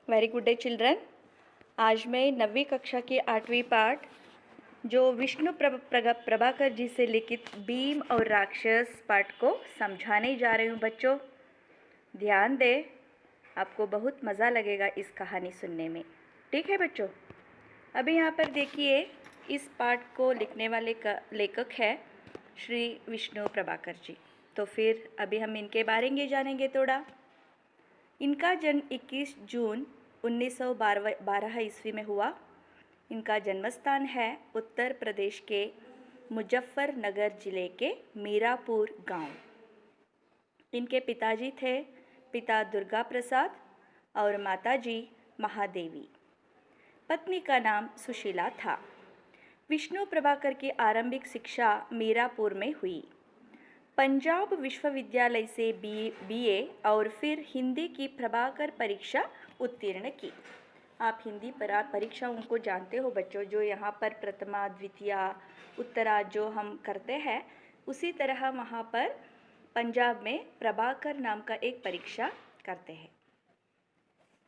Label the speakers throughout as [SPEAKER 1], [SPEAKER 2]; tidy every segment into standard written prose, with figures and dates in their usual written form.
[SPEAKER 1] Very good day children. आज मैं 9वीं कक्षा की 8वीं पाठ जो विष्णु प्रभाकर जी से लिखित भीम और राक्षस पाठ को समझाने जा रही हूँ। बच्चों ध्यान दें, आपको बहुत मज़ा लगेगा इस कहानी सुनने में। ठीक है बच्चों, अभी यहाँ पर देखिए, इस पाठ को लिखने वाले का लेखक है श्री विष्णु प्रभाकर जी। तो फिर अभी हम इनके बारे में जानेंगे थोड़ा। इनका जन्म 21 जून 1912 ईस्वी में हुआ। इनका जन्मस्थान है उत्तर प्रदेश के मुजफ्फरनगर जिले के मीरापुर गांव। इनके पिताजी थे पिता दुर्गा प्रसाद और माताजी महादेवी। पत्नी का नाम सुशीला था। विष्णु प्रभाकर की आरंभिक शिक्षा मीरापुर में हुई। पंजाब विश्वविद्यालय से बीए और फिर हिंदी की प्रभाकर परीक्षा उत्तीर्ण की। आप हिंदी परीक्षाओं को जानते हो बच्चों, जो यहाँ पर प्रथमा द्वितीया उत्तरा जो हम करते हैं, उसी तरह वहाँ पर पंजाब में प्रभाकर नाम का एक परीक्षा करते हैं।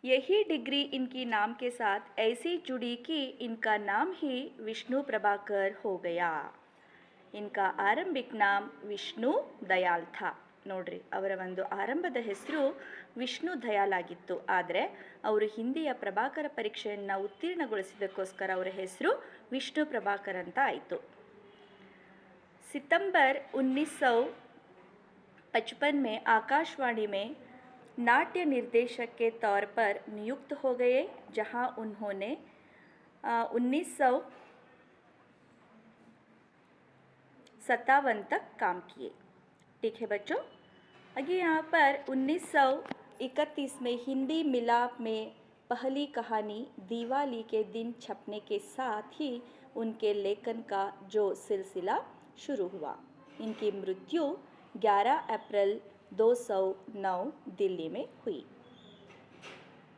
[SPEAKER 1] यही डिग्री इनकी नाम के साथ ऐसी जुड़ी कि इनका नाम ही विष्णु प्रभाकर हो गया। इनका आरंभिक नाम विष्णु दयाल था। ನೋಡ್ರಿ, ಅವರ ಒಂದು ಆರಂಭದ ಹೆಸರು ವಿಷ್ಣು ದಯಾಲ್ ಆಗಿತ್ತು. ಆದರೆ ಅವರು ಹಿಂದಿಯ ಪ್ರಭಾಕರ ಪರೀಕ್ಷೆಯನ್ನು ಉತ್ತೀರ್ಣಗೊಳಿಸಿದ್ದಕ್ಕೋಸ್ಕರ ಅವರ ಹೆಸರು ವಿಷ್ಣು ಪ್ರಭಾಕರ್ ಅಂತ ಆಯಿತು. सितंबर 1955 में आकाशवाणी में नाट्य निर्देशक के तौर पर नियुक्त हो गए, जहां उन्होंने 1957 तक काम किए. ठीक है बच्चों, आगे यहाँ पर 1931 में हिंदी मिलाप में पहली कहानी दिवाली के दिन छपने के साथ ही उनके लेखन का जो सिलसिला शुरू हुआ. इनकी मृत्यु 11 अप्रैल 209 दिल्ली में हुई.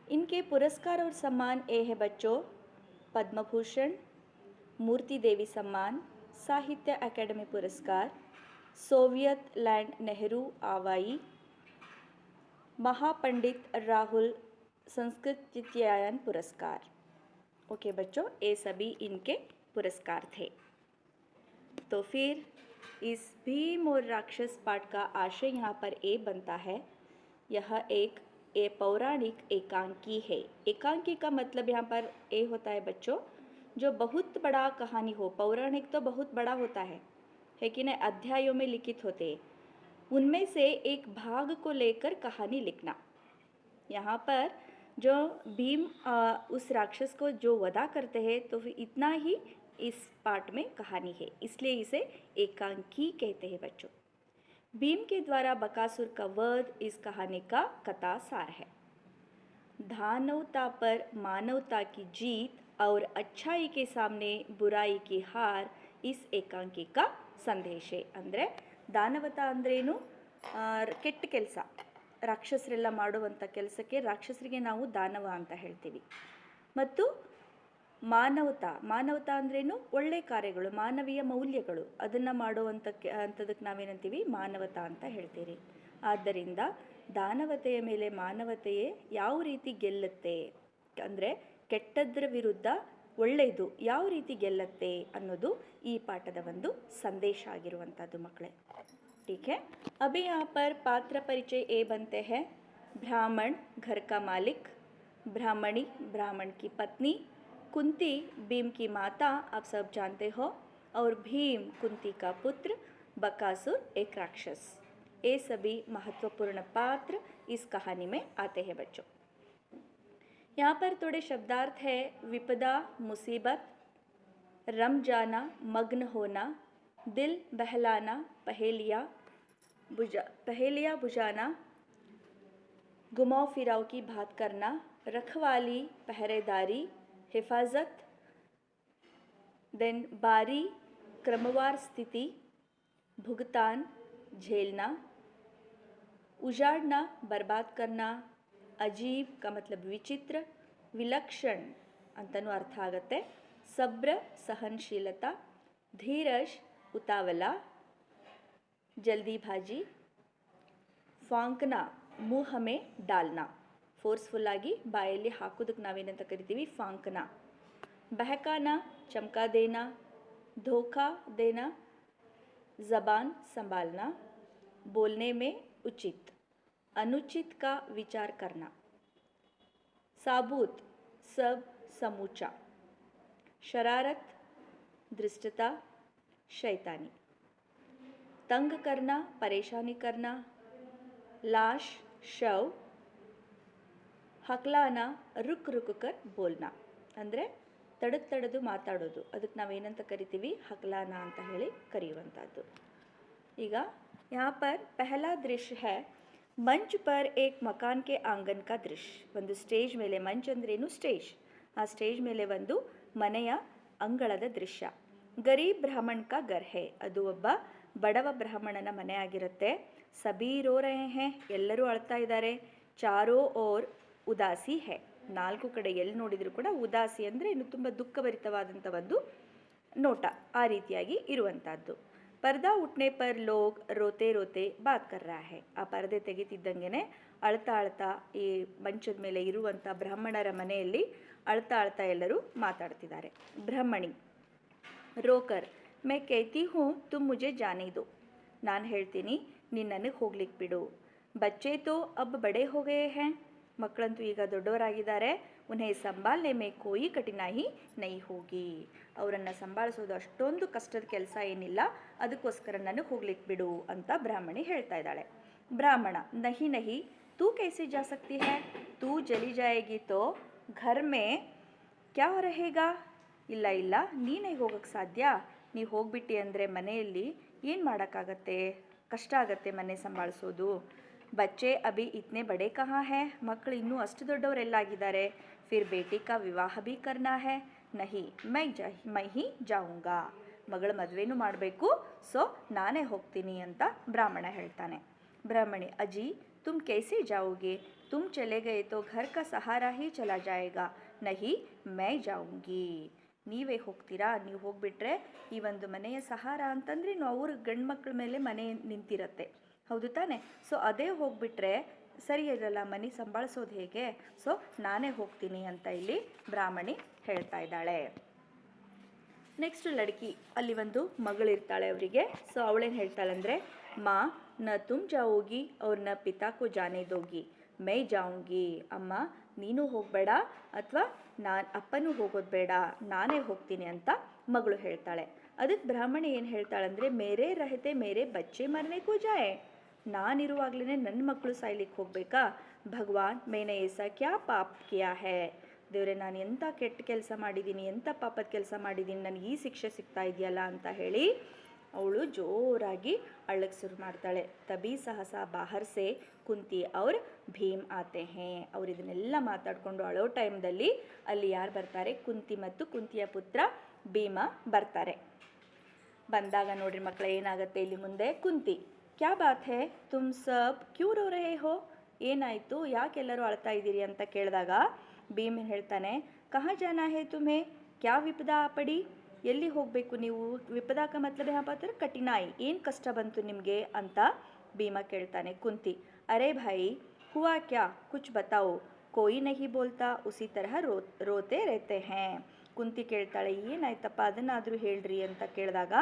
[SPEAKER 1] इनके पुरस्कार और सम्मान ये है बच्चों: पद्म भूषण, मूर्ति देवी सम्मान, साहित्य अकादमी पुरस्कार, सोवियत लैंड नेहरू आवाई, महापंडित राहुल संस्कृत्यायन पुरस्कार. ओके बच्चों, ये सभी इनके पुरस्कार थे. तो फिर इस भीम और राक्षस पाठ का आशय यहाँ पर ये बनता है, यह एक पौराणिक एकांकी है. एकांकी का मतलब यहाँ पर ये होता है बच्चों, जो बहुत बड़ा कहानी हो. पौराणिक तो बहुत बड़ा होता है कि नहीं, अध्यायों में लिखित होते हैं. उनमें से एक भाग को लेकर कहानी लिखना. यहाँ पर जो भीम उस राक्षस को जो वधा करते हैं, तो फिर इतना ही इस पाठ में कहानी है, इसलिए इसे एकांकी कहते हैं बच्चों. भीम के द्वारा बकासुर का वध इस कहानी का कथा सार है. दानवता पर मानवता की जीत और अच्छाई के सामने बुराई की हार इस एकांकी का ಸಂದೇಶ. ಅಂದರೆ ದಾನವತ ಅಂದ್ರೇನು? ಕೆಟ್ಟ ಕೆಲಸ, ರಾಕ್ಷಸರೆಲ್ಲ ಮಾಡುವಂಥ ಕೆಲಸಕ್ಕೆ ರಾಕ್ಷಸರಿಗೆ ನಾವು ದಾನವ ಅಂತ ಹೇಳ್ತೀವಿ. ಮತ್ತು ಮಾನವತ ಅಂದ್ರೇನು? ಒಳ್ಳೆ ಕಾರ್ಯಗಳು, ಮಾನವೀಯ ಮೌಲ್ಯಗಳು, ಅದನ್ನು ಅಂಥದಕ್ಕೆ ನಾವೇನಂತೀವಿ? ಮಾನವತ ಅಂತ ಹೇಳ್ತೀರಿ. ಆದ್ದರಿಂದ ದಾನವತೆಯ ಮೇಲೆ ಮಾನವತೆಯೇ ಯಾವ ರೀತಿ ಗೆಲ್ಲುತ್ತೆ ಅಂದರೆ, ಕೆಟ್ಟದ್ದರ ವಿರುದ್ಧ ಒಳ್ಳೆಯದು ಯಾವ ರೀತಿ ಗೆಲ್ಲುತ್ತೆ ಅನ್ನೋದು ಈ ಪಾಠದ ಒಂದು ಸಂದೇಶ ಆಗಿರುವಂಥದ್ದು ಮಕ್ಕಳೇ. ठीक है, अभी यहाँ पर पात्र परिचय ए बनते हैं. ब्राह्मण घर का मालिक, ब्राह्मणी ब्राह्मण की पत्नी, कुंती भीम की माता आप सब जानते हो, और भीम कुंती का पुत्र, बकासुर एक राक्षस. ये सभी महत्वपूर्ण पात्र इस कहानी में आते हैं बच्चों. यहाँ पर थोड़े शब्दार्थ है: विपदा मुसीबत, रम जाना मग्न होना, दिल बहलाना, पहेलियाँ बुझाना, घुमाव फिराव की बात करना, रखवाली पहरेदारी, हिफाजत, देन बारी क्रमवार स्थिति, भुगतान झेलना, उजाड़ना बर्बाद करना, अजीब का मतलब विचित्र, विलक्षण ಅಂತನೂ ಅರ್ಥ ಆಗುತ್ತೆ, ಸಬ್ರ ಸಹನಶೀಲತಾ, ಧೀರಜ್ ಉತಾವಲ, जल्दीबाजी, फांकना मुँह में डालना, ಫೋರ್ಸ್ಫುಲ್ಲಾಗಿ ಬಾಯಲ್ಲಿ ಹಾಕೋದಕ್ಕೆ ನಾವೇನಂತ ಕರಿತೀವಿ ಫಾಂಕನ. ಬಹಕಾನ ಚಮಕಾ ದೇನಾ, ಧೋಖಾ ದೇನಾ, ज़बान संभालना, बोलने में उचित, अनुचित का विचार करना. साबूत सब समूचा, शरारत धृष्टता शैतानी. तंग करना परेशानी करना, लाश शव, हकलाना रुक रुक कर बोलना. ಅಂದರೆ ತಡೆದು ಮಾತಾಡೋದು, ಅದಕ್ಕೆ ನಾವೇನಂತ ಕರಿತೀವಿ ಹಕ್ಲಾನ ಅಂತ ಹೇಳಿ ಕರೆಯುವಂಥದ್ದು. ಈಗ यहाँ पर पहला दृश्य है मंच पर एक मकान के आंगन का दृश्य. ಒಂದು ಸ್ಟೇಜ್ ಮೇಲೆ, ಮಂಚ್ ಅಂದ್ರೇನು ಸ್ಟೇಜ್, ಆ ಸ್ಟೇಜ್ ಮೇಲೆ ಒಂದು ಮನೆಯ ಅಂಗಳದ ದೃಶ್ಯ. ಗರೀಬ್ ಬ್ರಾಹ್ಮಣ್ ಕಾ ಘರ್ ಹೈ, ಅದು ಒಬ್ಬ ಬಡವ ಬ್ರಾಹ್ಮಣನ ಮನೆ ಆಗಿರುತ್ತೆ. ಸಬೀ ರೋ ರಹೆ ಹೈ, ಎಲ್ಲರೂ ಅಳ್ತಾ ಇದ್ದಾರೆ. ಚಾರೋ ಓರ್ ಉದಾಸಿ ಹೈ, ನಾಲ್ಕು ಕಡೆ ಎಲ್ಲಿ ನೋಡಿದರೂ ಕೂಡ ಉದಾಸಿ ಅಂದರೆ ಇನ್ನು ತುಂಬ ದುಃಖಭರಿತವಾದಂಥ ಒಂದು ನೋಟ, ಆ ರೀತಿಯಾಗಿ ಇರುವಂಥದ್ದು. ಪರ್ದಾ ಉಟ್ನೆ ಪರ್ ಲೋಗ್ ರೋತೆ ರೋತೆ ಬಾತ್ ಕರ್ ರಹಾ ಹೈ, ಆ ಪರದೆ ತೆಗೆತಿದ್ದಂಗೆ ಅಳ್ತಾ ಈ ಮಂಚದ ಮೇಲೆ ಇರುವಂಥ ಬ್ರಾಹ್ಮಣರ ಮನೆಯಲ್ಲಿ ಅಳ್ತಾ ಎಲ್ಲರೂ ಮಾತಾಡ್ತಿದ್ದಾರೆ. ಬ್ರಾಹ್ಮಣಿ ರೋಕರ್ ಮೈ ಕೇತಿ ಹೂ ತುಮ್ ಮುಜೆ ಜಾನೆ ದೋ, ನಾನು ಹೇಳ್ತೀನಿ ನೀನು ನನಗೆ ಹೋಗ್ಲಿಕ್ಕೆ ಬಿಡು. ಬಚ್ಚೆ ತೋ ಅಬ್ ಬಡೆ ಹೋ ಗಯೆ ಹೈ, ಮಕ್ಕಳಂತೂ ಈಗ ದೊಡ್ಡವರಾಗಿದ್ದಾರೆ. ಉನ್ಹೇ ಸಂಭಾಲನೆ ಮೇ ಕೋಯಿ ಕಠಿನಾಯಿ ನೈ ಹೋಗಿ, ಅವರನ್ನು ಸಂಭಾಳಿಸೋದು ಅಷ್ಟೊಂದು ಕಷ್ಟದ ಕೆಲಸ ಏನಿಲ್ಲ, ಅದಕ್ಕೋಸ್ಕರ ನನಗೆ ಹೋಗ್ಲಿಕ್ಕೆ ಬಿಡು ಅಂತ ಬ್ರಾಹ್ಮಣಿ ಹೇಳ್ತಾ ಇದ್ದಾಳೆ. ಬ್ರಾಹ್ಮಣ ನಹಿ ತೂ ಕೈಸೆ ಜಾ ಸಕ್ತಿ ಹೈ, ತೂ ಜಲಿ ಜಾಯೇಗಿ ತೋ ಘರ್ ಮೇ ಕ್ಯಾ रहेगा, ಇಲ್ಲ ನೀನೇ ಹೋಗೋಕ್ಕೆ ಸಾಧ್ಯ, ನೀವು ಹೋಗ್ಬಿಟ್ಟಿ ಅಂದರೆ ಮನೆಯಲ್ಲಿ ಏನು ಮಾಡೋಕ್ಕಾಗತ್ತೆ, ಕಷ್ಟ ಆಗತ್ತೆ ಮನೆ ಸಂಭಾಳಿಸೋದು. ಬಚ್ಚೆ ಅಭಿ ಇತ್ನೆ ಬಡೆ ಕಹಾ ಹೈ, ಮಕ್ಕಳು ಇನ್ನೂ ಅಷ್ಟು ದೊಡ್ಡವರೆಲ್ಲಾಗಿದ್ದಾರೆ. ಫಿರ್ ಬೇಟಿ ಕಾ ವಿವಾಹ ಭೀ ಕರ್ನಾ ಹೈ, ನಹಿ ಮೈ ಹಿ ಜಾऊंगा, ಮಗಳ ಮದುವೆನೂ ಮಾಡಬೇಕು, ಸೊ ನಾನೇ ಹೋಗ್ತೀನಿ ಅಂತ ಬ್ರಾಹ್ಮಣ ಹೇಳ್ತಾನೆ. ಬ್ರಾಹ್ಮಣಿ ಅಜಿ ತುಮ್ ಕೈಸೆ ಜಾओगे, ತುಮ್ ಚಲೆ ಗಯೆ ತೋ ಘರ್ ಕಾ ಸಹಾರಾ ಹಿ ಚಲಾ ಜಾಯೇಗಾ, ನಹಿ ಮೈ ಜಾऊंगी, ನೀವೇ ಹೋಗ್ತೀರಾ, ನೀವು ಹೋಗ್ಬಿಟ್ರೆ ಈ ಒಂದು ಮನೆಯ ಸಹಾರ ಅಂತಂದರೆ ಅವ್ರ ಗಂಡು ಮಕ್ಕಳ ಮೇಲೆ ಮನೆ ನಿಂತಿರತ್ತೆ, ಹೌದು ತಾನೆ. ಸೊ ಅದೇ ಹೋಗ್ಬಿಟ್ರೆ ಸರಿ ಇರಲ್ಲ, ಮನೆ ಸಂಭಾಳಿಸೋದು ಹೇಗೆ, ಸೊ ನಾನೇ ಹೋಗ್ತೀನಿ ಅಂತ ಇಲ್ಲಿ ಬ್ರಾಹ್ಮಣಿ ಹೇಳ್ತಾ ಇದ್ದಾಳೆ. ನೆಕ್ಸ್ಟ್ ಲಡ್ಕಿ, ಅಲ್ಲಿ ಒಂದು ಮಗಳಿರ್ತಾಳೆ ಅವರಿಗೆ. ಸೊ ಅವಳೇನು ಹೇಳ್ತಾಳೆ ಅಂದರೆ ಮಾ ನ ತುಮ್ ಜಾओगी ಅವ್ರ ನ ಪಿತಾ ಕೋ ಜಾನೆ ದೋಗಿ, ಮೈ ಜಾऊंगी, ಅಮ್ಮ ನೀನು ಹೋಗಬೇಡ ಅಥವಾ ಅಪ್ಪನೂ ಹೋಗೋದು ಬೇಡ, ನಾನೇ ಹೋಗ್ತೀನಿ ಅಂತ ಮಗಳು ಹೇಳ್ತಾಳೆ. ಅದಕ್ಕೆ ಬ್ರಾಹ್ಮಣಿ ಏನು ಹೇಳ್ತಾಳಂದರೆ ಮೇರೇ ರಹತೆ ಮೇರೇ ಬಚ್ಚೆ ಮರನೆ ಕೋ ಜಾಯೆ, ನಾನಿರುವಾಗಲೇ ನನ್ನ ಮಕ್ಕಳು ಸಾಯ್ಲಿಕ್ಕೆ ಹೋಗಬೇಕಾ, ಭಗವಾನ್ ಮೇನೆ ಏಸಾ ಕ್ಯಾ ಪಾಪ್ ಕಿಯಾ ಹೈ, ದೇವರೇ ನಾನು ಎಂಥ ಕೆಟ್ಟ ಕೆಲಸ ಮಾಡಿದ್ದೀನಿ, ಎಂಥ ಪಾಪದ ಕೆಲಸ ಮಾಡಿದ್ದೀನಿ, ನನಗೆ ಈ ಶಿಕ್ಷೆ ಸಿಗ್ತಾ ಇದೆಯಲ್ಲ ಅಂತ ಹೇಳಿ ಅವಳು ಜೋರಾಗಿ ಅಳ್ಳಕ್ಕೆ ಶುರು ಮಾಡ್ತಾಳೆ. ತಬಿ ಸಹಸಾ ಬಾಹರ್ ಸೆ ಕುಂತಿ ಅವ್ರ ಭೀಮ್ ಆತೆ ಹೇ, ಅವ್ರು ಇದನ್ನೆಲ್ಲ ಮಾತಾಡಿಕೊಂಡು ಅಳೋ ಟೈಮ್ದಲ್ಲಿ ಅಲ್ಲಿ ಯಾರು ಬರ್ತಾರೆ, ಕುಂತಿ ಮತ್ತು ಕುಂತಿಯ ಪುತ್ರ ಭೀಮ ಬರ್ತಾರೆ. ಬಂದಾಗ ನೋಡ್ರಿ ಮಕ್ಕಳ ಏನಾಗುತ್ತೆ ಇಲ್ಲಿ ಮುಂದೆ, ಕುಂತಿ ಕ್ಯಾ ಬಾತ್ ಹೇ ತುಮ್ ಸಬ್ ಕ್ಯೂ ರೋ ರಹೆ ಹೋ, ಏನಾಯಿತು ಯಾಕೆಲ್ಲರೂ ಅಳ್ತಾ ಇದ್ದೀರಿ ಅಂತ ಕೇಳಿದಾಗ ಭೀಮ್ ಹೇಳ್ತಾನೆ ಕಹಾ ಜಾನಾ ಹೇ ತುಮೇ ಕ್ಯಾ ವಿಪದಾ ಪಡಿ, ಎಲ್ಲಿ ಹೋಗಬೇಕು ನೀವು, ವಿಪದಾಕ ಮತ್ಲಬ್ यहाँ पर ಕಠಿನಾಯಿ, ಏನು ಕಷ್ಟ ಬಂತು ನಿಮಗೆ ಅಂತ ಭೀಮ ಕೇಳ್ತಾನೆ. ಕುಂತಿ ಅರೆ ಭಾಯಿ ಹುವಾ ಕ್ಯಾ ಕುಚ್ ಬತಾओ, ಕೋಯಿ ನಹಿ ಬೋಲ್ತಾ ಉಸಿ ತರಹ ರೋತೆ ರೆಹತೆ ಹೈ, ಕುಂತಿ ಕೇಳ್ತಾಳೆ ಏನಾಯ್ತಪ್ಪ ಅದನ್ನಾದರೂ ಹೇಳ್ರಿ ಅಂತ ಕೇಳಿದಾಗ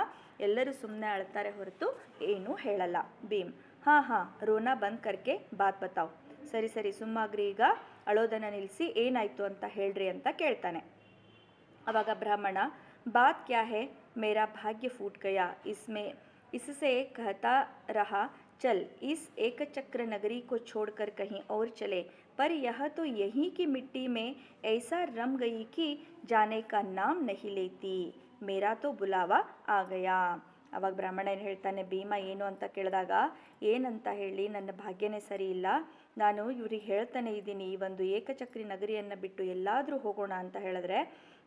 [SPEAKER 1] ಎಲ್ಲರೂ ಸುಮ್ಮನೆ ಅಳ್ತಾರೆ ಹೊರತು ಏನೂ ಹೇಳಲ್ಲ. ಭೀಮ್ ಹಾಂ ರೋನಾ ಬಂದ್ ಕರ್ಕೆ ಬಾತ್ ಬತಾವ್, ಸರಿ ಸುಮ್ಮಾಗ್ರಿ, ಈಗ ಅಳೋದನ್ನು ನಿಲ್ಲಿಸಿ ಏನಾಯಿತು ಅಂತ ಹೇಳ್ರಿ ಅಂತ ಕೇಳ್ತಾನೆ. ಅವಾಗ ಬ್ರಾಹ್ಮಣ बात क्या है, मेरा भाग्य फूट गया, इससे कहता रहा चल इस एक चक्र नगरी को छोड़कर कहीं और चले, पर यह तो यहीं की मिट्टी में ऐसा रम गई कि जाने का नाम नहीं लेती, मेरा तो बुलावा आ गया. ಅವಾಗ ಬ್ರಾಹ್ಮಣ ಏನು ಹೇಳ್ತಾನೆ, ಭೀಮ ಏನು ಅಂತ ಕೇಳಿದಾಗ ಏನಂತ ಹೇಳಿ, ನನ್ನ ಭಾಗ್ಯನೇ ಸರಿ ಇಲ್ಲ, ನಾನು ಇವ್ರಿಗೆ ಹೇಳ್ತಾನೆ ಇದ್ದೀನಿ ಈ ಒಂದು ಏಕಚಕ್ರಿ ನಗರಿಯನ್ನು ಬಿಟ್ಟು ಎಲ್ಲಾದರೂ ಹೋಗೋಣ ಅಂತ ಹೇಳಿದ್ರೆ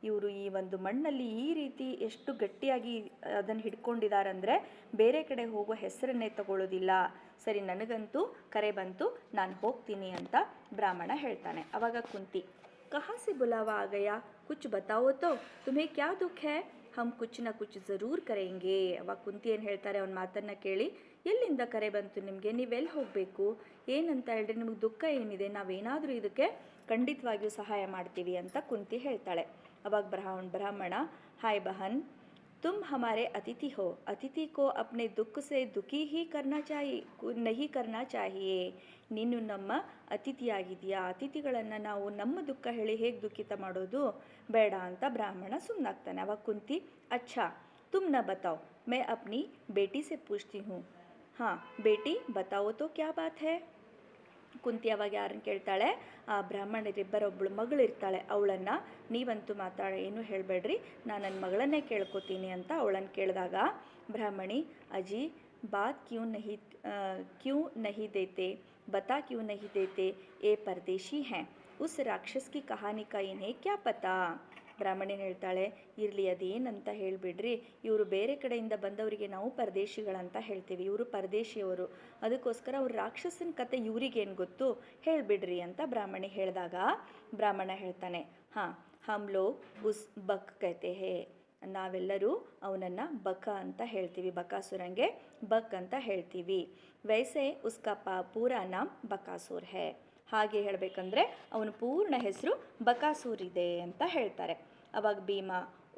[SPEAKER 1] ಇವರು ಈ ಒಂದು ಮಣ್ಣಲ್ಲಿ ಈ ರೀತಿ ಎಷ್ಟು ಗಟ್ಟಿಯಾಗಿ ಅದನ್ನು ಹಿಡ್ಕೊಂಡಿದ್ದಾರಂದರೆ ಬೇರೆ ಕಡೆ ಹೋಗೋ ಹೆಸರನ್ನೇ ತಗೊಳ್ಳೋದಿಲ್ಲ, ಸರಿ ನನಗಂತೂ ಕರೆ ಬಂತು, ನಾನು ಹೋಗ್ತೀನಿ ಅಂತ ಬ್ರಾಹ್ಮಣ ಹೇಳ್ತಾನೆ. ಅವಾಗ ಕುಂತಿ ಕಹಾ ಸೆ ಬುಲಾವಾ ಆ ಗಯಾ ಕುಚ್ ಬತಾವೋ ತೋ, ತುಮೇ ಕ್ಯಾ ದುಃಖ ಹೈ, ಹಮ್ ಕುಚ್ ನ ಕುಚ್ ಜರೂರ್ ಕರೆಂಗೆ. ಅವಾಗ ಕುಂತಿ ಏನು ಹೇಳ್ತಾರೆ, ಅವನ ಮಾತನ್ನು ಕೇಳಿ, ಎಲ್ಲಿಂದ ಕರೆ ಬಂತು ನಿಮಗೆ, ನೀವೆಲ್ಲಿ ಹೋಗಬೇಕು, ಏನಂತ ಹೇಳ್ರಿ, ನಿಮಗೆ ದುಃಖ ಏನಿದೆ, ನಾವೇನಾದರೂ ಇದಕ್ಕೆ ಖಂಡಿತವಾಗಿಯೂ ಸಹಾಯ ಮಾಡ್ತೀವಿ ಅಂತ ಕುಂತಿ ಹೇಳ್ತಾಳೆ. ಅವಾಗ ಬ್ರಾಹ್ಮಣ, ಹಾಯ್ ಬಹನ್, तुम हमारे अतिथि हो, अतिथि को अपने दुख से दुखी ही करना चाहिए, नहीं करना चाहिए. ನೀನು ನಮ್ಮ ಅತಿಥಿಯಾಗಿದೆಯಾ, ಅತಿಥಿಗಳನ್ನು ನಾವು ನಮ್ಮ ದುಃಖ ಹೇಳಿ ಹೇಗೆ ದುಃಖಿತ ಮಾಡೋದು, ಬೇಡ ಅಂತ ಬ್ರಾಹ್ಮಣ ಸುಮ್ಮನಾಗ್ತಾನೆ. ಅವಾಗ ಕುಂತಿ, ಅಚ್ಚಾ ತುಮ್ ನ ಬತಾओ, मैं अपनी बेटी से पूछती हूँ. ಹಾಂ ಬೇಟಿ ಬತಾವೋ ತೋ ಕ್ಯಾ ಬಾತ್ ಹೈ. ಕುಂತಿ ಅವಾಗ ಯಾರನ್ನು ಕೇಳ್ತಾಳೆ, ಆ ಬ್ರಾಹ್ಮಣರಿಬ್ಬರೊಬ್ಬಳು ಮಗಳಿರ್ತಾಳೆ, ಅವಳನ್ನು, ನೀವಂತೂ ಏನು ಹೇಳಬೇಡ್ರಿ, ನಾನು ನನ್ನ ಮಗಳನ್ನೇ ಕೇಳ್ಕೊತೀನಿ ಅಂತ ಅವಳನ್ನು ಕೇಳಿದಾಗ ಬ್ರಾಹ್ಮಣಿ, ಅಜಿ ಬಾತ್ ಕ್ಯೂ ನಹಿ ದೇತೆ, ಬತಾ ಕ್ಯೂ ನಹಿ ದೇತೆ, ಏ ಪರದೇಶಿ ಹೈ, ಉಸ್ ರಾಕ್ಷಸ್ ಕಿ ಕಹಾನಿ ಕಾ ಇನ್ಹೇ ಕ್ಯಾ ಪತಾ. ಬ್ರಾಹ್ಮಣಿನ ಹೇಳ್ತಾಳೆ, ಇರಲಿ ಅದೇನಂತ ಹೇಳಿಬಿಡ್ರಿ, ಇವರು ಬೇರೆ ಕಡೆಯಿಂದ ಬಂದವರಿಗೆ ನಾವು ಪರದೇಶಿಗಳಂತ ಹೇಳ್ತೀವಿ, ಇವರು ಪರದೇಶಿಯವರು, ಅದಕ್ಕೋಸ್ಕರ ಅವ್ರ ರಾಕ್ಷಸನ ಕತೆ ಇವರಿಗೇನು ಗೊತ್ತು, ಹೇಳಿಬಿಡ್ರಿ ಅಂತ ಬ್ರಾಹ್ಮಣಿ ಹೇಳಿದಾಗ ಬ್ರಾಹ್ಮಣ ಹೇಳ್ತಾನೆ, ಹಾಂ ಹಮ್ ಲೋಗ್ ಉಸ್ ಬಕ್ ಕಹತೆ ಹೇ, ನಾವೆಲ್ಲರೂ ಅವನನ್ನು ಬಕ ಅಂತ ಹೇಳ್ತೀವಿ, ಬಕಾಸುರಂಗೆ ಬಕ್ ಅಂತ ಹೇಳ್ತೀವಿ. ವೈಸೆ ಉಸ್ಕಾ ಪೂರಾ ನಾಮ್ ಬಕಾಸುರ್ ಹೇ, ಹಾಗೆ ಹೇಳಬೇಕಂದ್ರೆ ಅವನ ಪೂರ್ಣ ಹೆಸರು ಬಕಾಸುರ್ ಇದೆ ಅಂತ ಹೇಳ್ತಾರೆ. ಅವಾಗ ಭೀಮ,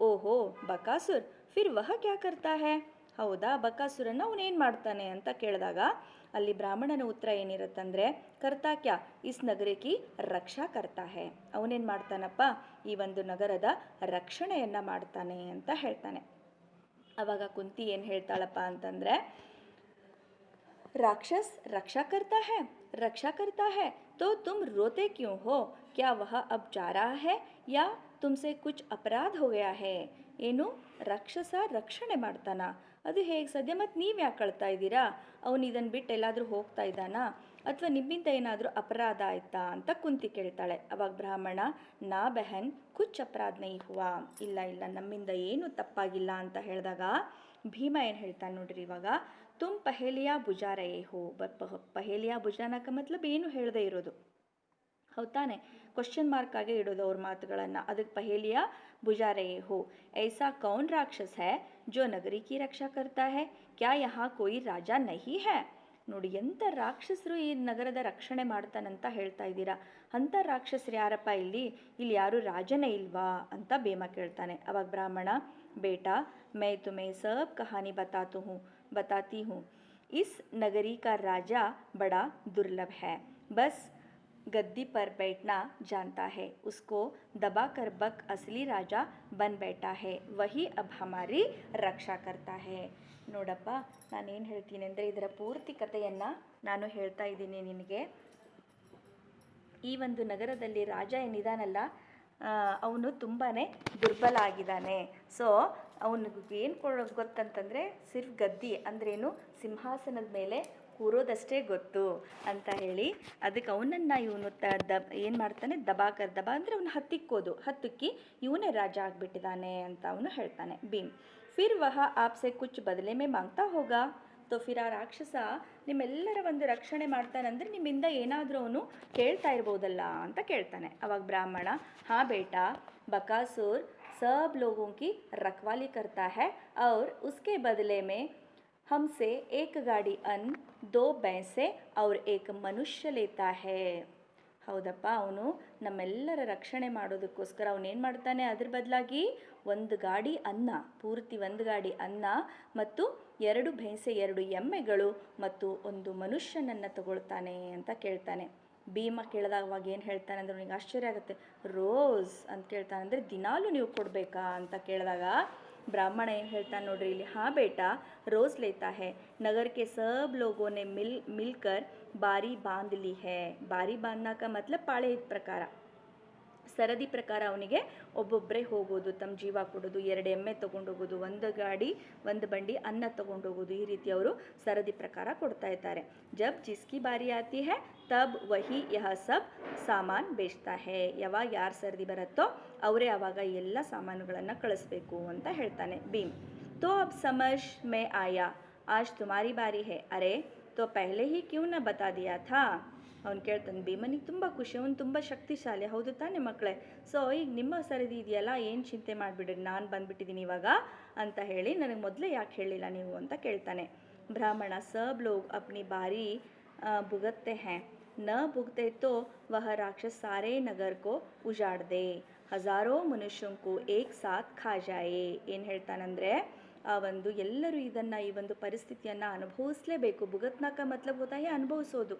[SPEAKER 1] ಓಹೋ ಬಕಾಸುರ್, ಫಿರ್ ವಹ ಕ್ಯಾ ಕರ್ತಾ ಹೈ, ಹೌದಾ ಬಕಾಸುರನ್ನು ಅವನೇನು ಮಾಡ್ತಾನೆ ಅಂತ ಕೇಳಿದಾಗ ಅಲ್ಲಿ ಬ್ರಾಹ್ಮಣನ ಉತ್ತರ ಏನಿರುತ್ತಂದರೆ, ಕರ್ತಾ ಕ್ಯಾ, ಇಸ್ ನಗರಕ್ಕೆ ರಕ್ಷಾ ಕರ್ತಾ ಹೈ, ಅವನೇನು ಮಾಡ್ತಾನಪ್ಪ, ಈ ಒಂದು ನಗರದ ರಕ್ಷಣೆಯನ್ನು ಮಾಡ್ತಾನೆ ಅಂತ ಹೇಳ್ತಾನೆ. ಅವಾಗ ಕುಂತಿ ಏನು ಹೇಳ್ತಾಳಪ್ಪ ಅಂತಂದರೆ, राक्षस रक्षा करता है तो तुम रोते क्यों हो, क्या वह अब जा रहा है या तुमसे कुछ अपराध हो गया है. ಏನು ರಾಕ್ಷಸ ರಕ್ಷಣೆ ಮಾಡ್ತಾನ, ಅದು ಹೇಗೆ ಸದ್ಯ, ಮತ್ತು ನೀವು ಯಾಕೆ ಅಳ್ತಾ ಇದ್ದೀರಾ, ಅವನು ಇದನ್ನು ಬಿಟ್ಟು ಎಲ್ಲಾದರೂ ಹೋಗ್ತಾ ಇದ್ದಾನಾ, ಅಥವಾ ನಿಮ್ಮಿಂದ ಏನಾದರೂ ಅಪರಾಧ ಆಯ್ತಾ ಅಂತ ಕುಂತಿ ಕೇಳ್ತಾಳೆ. ಅವಾಗ ಬ್ರಾಹ್ಮಣ, ನಾ ಬೆಹನ್ ಕುಚ್ ಅಪರಾಧ ನೈ ಹುವಾ, ಇಲ್ಲ ಇಲ್ಲ ನಮ್ಮಿಂದ ಏನೂ ತಪ್ಪಾಗಿಲ್ಲ ಅಂತ ಹೇಳಿದಾಗ ಭೀಮ ಏನು ಹೇಳ್ತಾನೆ ನೋಡ್ರಿ, ಇವಾಗ ತುಮ್ ಪಹೇಲಿಯಾ ಬುಜಾ ರಹೇ ಹೋ, ಪಹೇಲಿಯಾ ಬುಜಾನಕ ಮತ್ಲಬ್ ಏನು ಹೇಳದೇ ಇರೋದು, ಹೌದಾನೆ, ಕ್ವಶನ್ ಮಾರ್ಕ್ ಆಗೇ ಇಡೋದು ಅವ್ರ ಮಾತುಗಳನ್ನು, ಅದಕ್ಕೆ ಪಹೇಲಿಯಾ ಬುಜಾ ರಹೇ ಹೋ, ಐಸಾ ಕೌನ್ ರಾಕ್ಷಸ್ ಹೈ ಜೋ ನಗರಿ ಕಿ ರಕ್ಷಾ ಕರ್ತಾ ಹೈ, ಕ್ಯಾ ಯಹಾ ಕೋಯಿ ರಾಜ ನಹಿ ಹೈ. ನೋಡಿ ಎಂಥ ರಾಕ್ಷಸರು ಈ ನಗರದ ರಕ್ಷಣೆ ಮಾಡ್ತಾನಂತ ಹೇಳ್ತಾ ಇದ್ದೀರಾ, ಅಂಥ ರಾಕ್ಷಸರು ಯಾರಪ್ಪ, ಇಲ್ಲಿ ಯಾರು ರಾಜನೇ ಇಲ್ವಾ ಅಂತ ಭೀಮ ಕೇಳ್ತಾನೆ. ಅವಾಗ ಬ್ರಾಹ್ಮಣ, ಬೇಟಾ ಮೈ ತುಮೇ ಸಬ್ ಕಹಾನಿ बताती हूँ, इस नगरी का राजा बड़ा दुर्लभ है, बस गद्दी पर बैठना जानता है, उसको दबाकर बक असली राजा बन बैठा है, वही अब हमारी रक्षा करता है. ನೋಡಪ್ಪ ನಾನೇನು ಹೇಳ್ತೀನಿ ಅಂದರೆ, ಇದರ ಪೂರ್ತಿ ಕಥೆಯನ್ನು ನಾನು ಹೇಳ್ತಾ ಇದ್ದೀನಿ ನಿನಗೆ. ಈ ಒಂದು ನಗರದಲ್ಲಿ ರಾಜ ಏನಿದಾನಲ್ಲ, ಅವನು ತುಂಬಾ ದುರ್ಬಲ ಆಗಿದ್ದಾನೆ. ಸೊ ಅವನಿಗೆ ಏನು ಗೊತ್ತಂತಂದರೆ, ಸಿರ್ಫ್ ಗದ್ದಿ ಅಂದ್ರೇನು, ಸಿಂಹಾಸನದ ಮೇಲೆ ಕೂರೋದಷ್ಟೇ ಗೊತ್ತು ಅಂತ ಹೇಳಿ, ಅದಕ್ಕೆ ಅವನನ್ನು ಇವನು ಏನು ಮಾಡ್ತಾನೆ, ದಬಾ ಅಂದರೆ ಅವನು ಹತ್ತಿಕ್ಕಿ ಇವನೇ ರಾಜ ಆಗಿಬಿಟ್ಟಿದ್ದಾನೆ ಅಂತ ಅವನು ಹೇಳ್ತಾನೆ. ಭೀಮ್, ಫಿರ್ ವಹ ಆಪ್ಸೆ ಕುಚ್ ಬದಲೆ ಮೇ ಮಾಂಗ್ತಾ ಹೋಗಾ, ತೋ ಫಿರ್ ಆ ರಾಕ್ಷಸ ನಿಮ್ಮೆಲ್ಲರ ಒಂದು ರಕ್ಷಣೆ ಮಾಡ್ತಾನಂದ್ರೆ ನಿಮ್ಮಿಂದ ಏನಾದರೂ ಅವನು ಕೇಳ್ತಾ ಇರ್ಬೋದಲ್ಲ ಅಂತ ಕೇಳ್ತಾನೆ. ಅವಾಗ ಬ್ರಾಹ್ಮಣ, ಹಾಂ ಬೇಟಾ, ಬಕಾಸುರ್ सब लोगों की रखवाली करता है और उसके बदले में हमसे एक गाड़ी अन्न, 2 भैंसे और एक मनुष्य लेता है. ಹೌದಪ್ಪ, ಅವನು ನಮ್ಮೆಲ್ಲರ ರಕ್ಷಣೆ ಮಾಡೋದಕ್ಕೋಸ್ಕರ ಅವನೇನು ಮಾಡ್ತಾನೆ, ಅದ್ರ ಬದಲಾಗಿ ಒಂದು ಗಾಡಿ ಅನ್ನ, ಪೂರ್ತಿ ಒಂದು ಗಾಡಿ ಅನ್ನ ಮತ್ತು 2 ಭೈಂಸೆ 2 ಎಮ್ಮೆಗಳು ಮತ್ತು ಒಂದು ಮನುಷ್ಯನನ್ನು ತಗೊಳ್ತಾನೆ ಅಂತ ಕೇಳ್ತಾನೆ. ಭೀಮ ಕೇಳಿದಾಗವಾಗ ಏನು ಹೇಳ್ತಾನೆ ಅಂದರೆ, ಅವನಿಗೆ ಆಶ್ಚರ್ಯ ಆಗುತ್ತೆ. ರೋಸ್ ಅಂತ ಕೇಳ್ತಾನೆ, ಅಂದರೆ ದಿನಾಲೂ ನೀವು ಕೊಡಬೇಕಾ ಅಂತ ಕೇಳಿದಾಗ ಬ್ರಾಹ್ಮಣ ಏನು ಹೇಳ್ತಾನೆ ನೋಡ್ರಿ ಇಲ್ಲಿ, ಹಾಂ ಬೇಟಾ ರೋಸ್ ಲೇತಾ ಹೈ, नगर के सब लोगों ने मिलकर बारी बांध ली है. ಬಾರಿ ಬಾಂಧನ का मतलब ಪಾಳೆಯದ ಪ್ರಕಾರ, ಸರದಿ ಪ್ರಕಾರ ಅವನಿಗೆ ಒಬ್ಬೊಬ್ಬರೇ ಹೋಗೋದು, ತಮ್ಮ ಜೀವ ಕೊಡೋದು, 2 ಎಮ್ಮೆ ತೊಗೊಂಡೋಗೋದು, 1 ಗಾಡಿ 1 ಬಂಡಿ ಅನ್ನ ತೊಗೊಂಡೋಗೋದು, ಈ ರೀತಿ ಅವರು ಸರದಿ ಪ್ರಕಾರ ಕೊಡ್ತಾ ಇದ್ದಾರೆ. ಜಬ್ ಜಿಸ್ಕಿ ಬಾರಿ ಆತಿ ಹೈ ತಬ್ ವಹಿ ಯಹ ಸಬ್ ಸಾಮಾನ್ ಬೇಚ್ತಾ ಹೈ, ಯಾವಾಗ ಯಾರು ಸರದಿ ಬರುತ್ತೋ ಅವರೇ ಆವಾಗ ಎಲ್ಲ ಸಾಮಾನುಗಳನ್ನು ಕಳಿಸ್ಬೇಕು ಅಂತ ಹೇಳ್ತಾನೆ ಭೀಮ್. ತೋ ಅಬ್ ಸಮಜ್ ಮೇ ಆಯಾ, ಆಜ್ ತುಮಾರಿ ಬಾರಿ ಹೈ, ಅರೆ ತೋ ಪಹಲೆ ಹಿ ಕ್ಯೂ ನ ಬತಾ ದಿಯಾ ಥಾ. ಅವ್ನು ಕೇಳ್ತಾನೆ, ಭೀಮನಿಗೆ ತುಂಬ ಖುಷಿ, ಅವನು ತುಂಬ ಶಕ್ತಿಶಾಲಿ, ಹೌದು ತಾನೇ ಮಕ್ಕಳೇ? ಸೊ ಈಗ ನಿಮ್ಮ ಸರದಿ ಇದೆಯಲ್ಲ, ಏನು ಚಿಂತೆ ಮಾಡಿಬಿಡ್ರಿ, ನಾನು ಬಂದುಬಿಟ್ಟಿದ್ದೀನಿ ಇವಾಗ ಅಂತ ಹೇಳಿ, ನನಗೆ ಮೊದಲೇ ಯಾಕೆ ಹೇಳಿಲ್ಲ ನೀವು ಅಂತ ಕೇಳ್ತಾನೆ. ಬ್ರಾಹ್ಮಣ, सब लोग अपनी बारी भुगतते हैं, न भुगते तो वह राक्षस सारे नगर को उजाड़ दे, हजारों मनुष्यों को एक साथ खा जाए. ಏನು ಹೇಳ್ತಾನಂದರೆ, ಆ ಒಂದು ಎಲ್ಲರೂ ಇದನ್ನು, ಈ ಒಂದು ಪರಿಸ್ಥಿತಿಯನ್ನು ಅನುಭವಿಸಲೇಬೇಕು. ಭುಗತ್ನಾಕ ಮತ್ಲಬ್ ಹೋತಾಯಿ ಅನುಭವಿಸೋದು.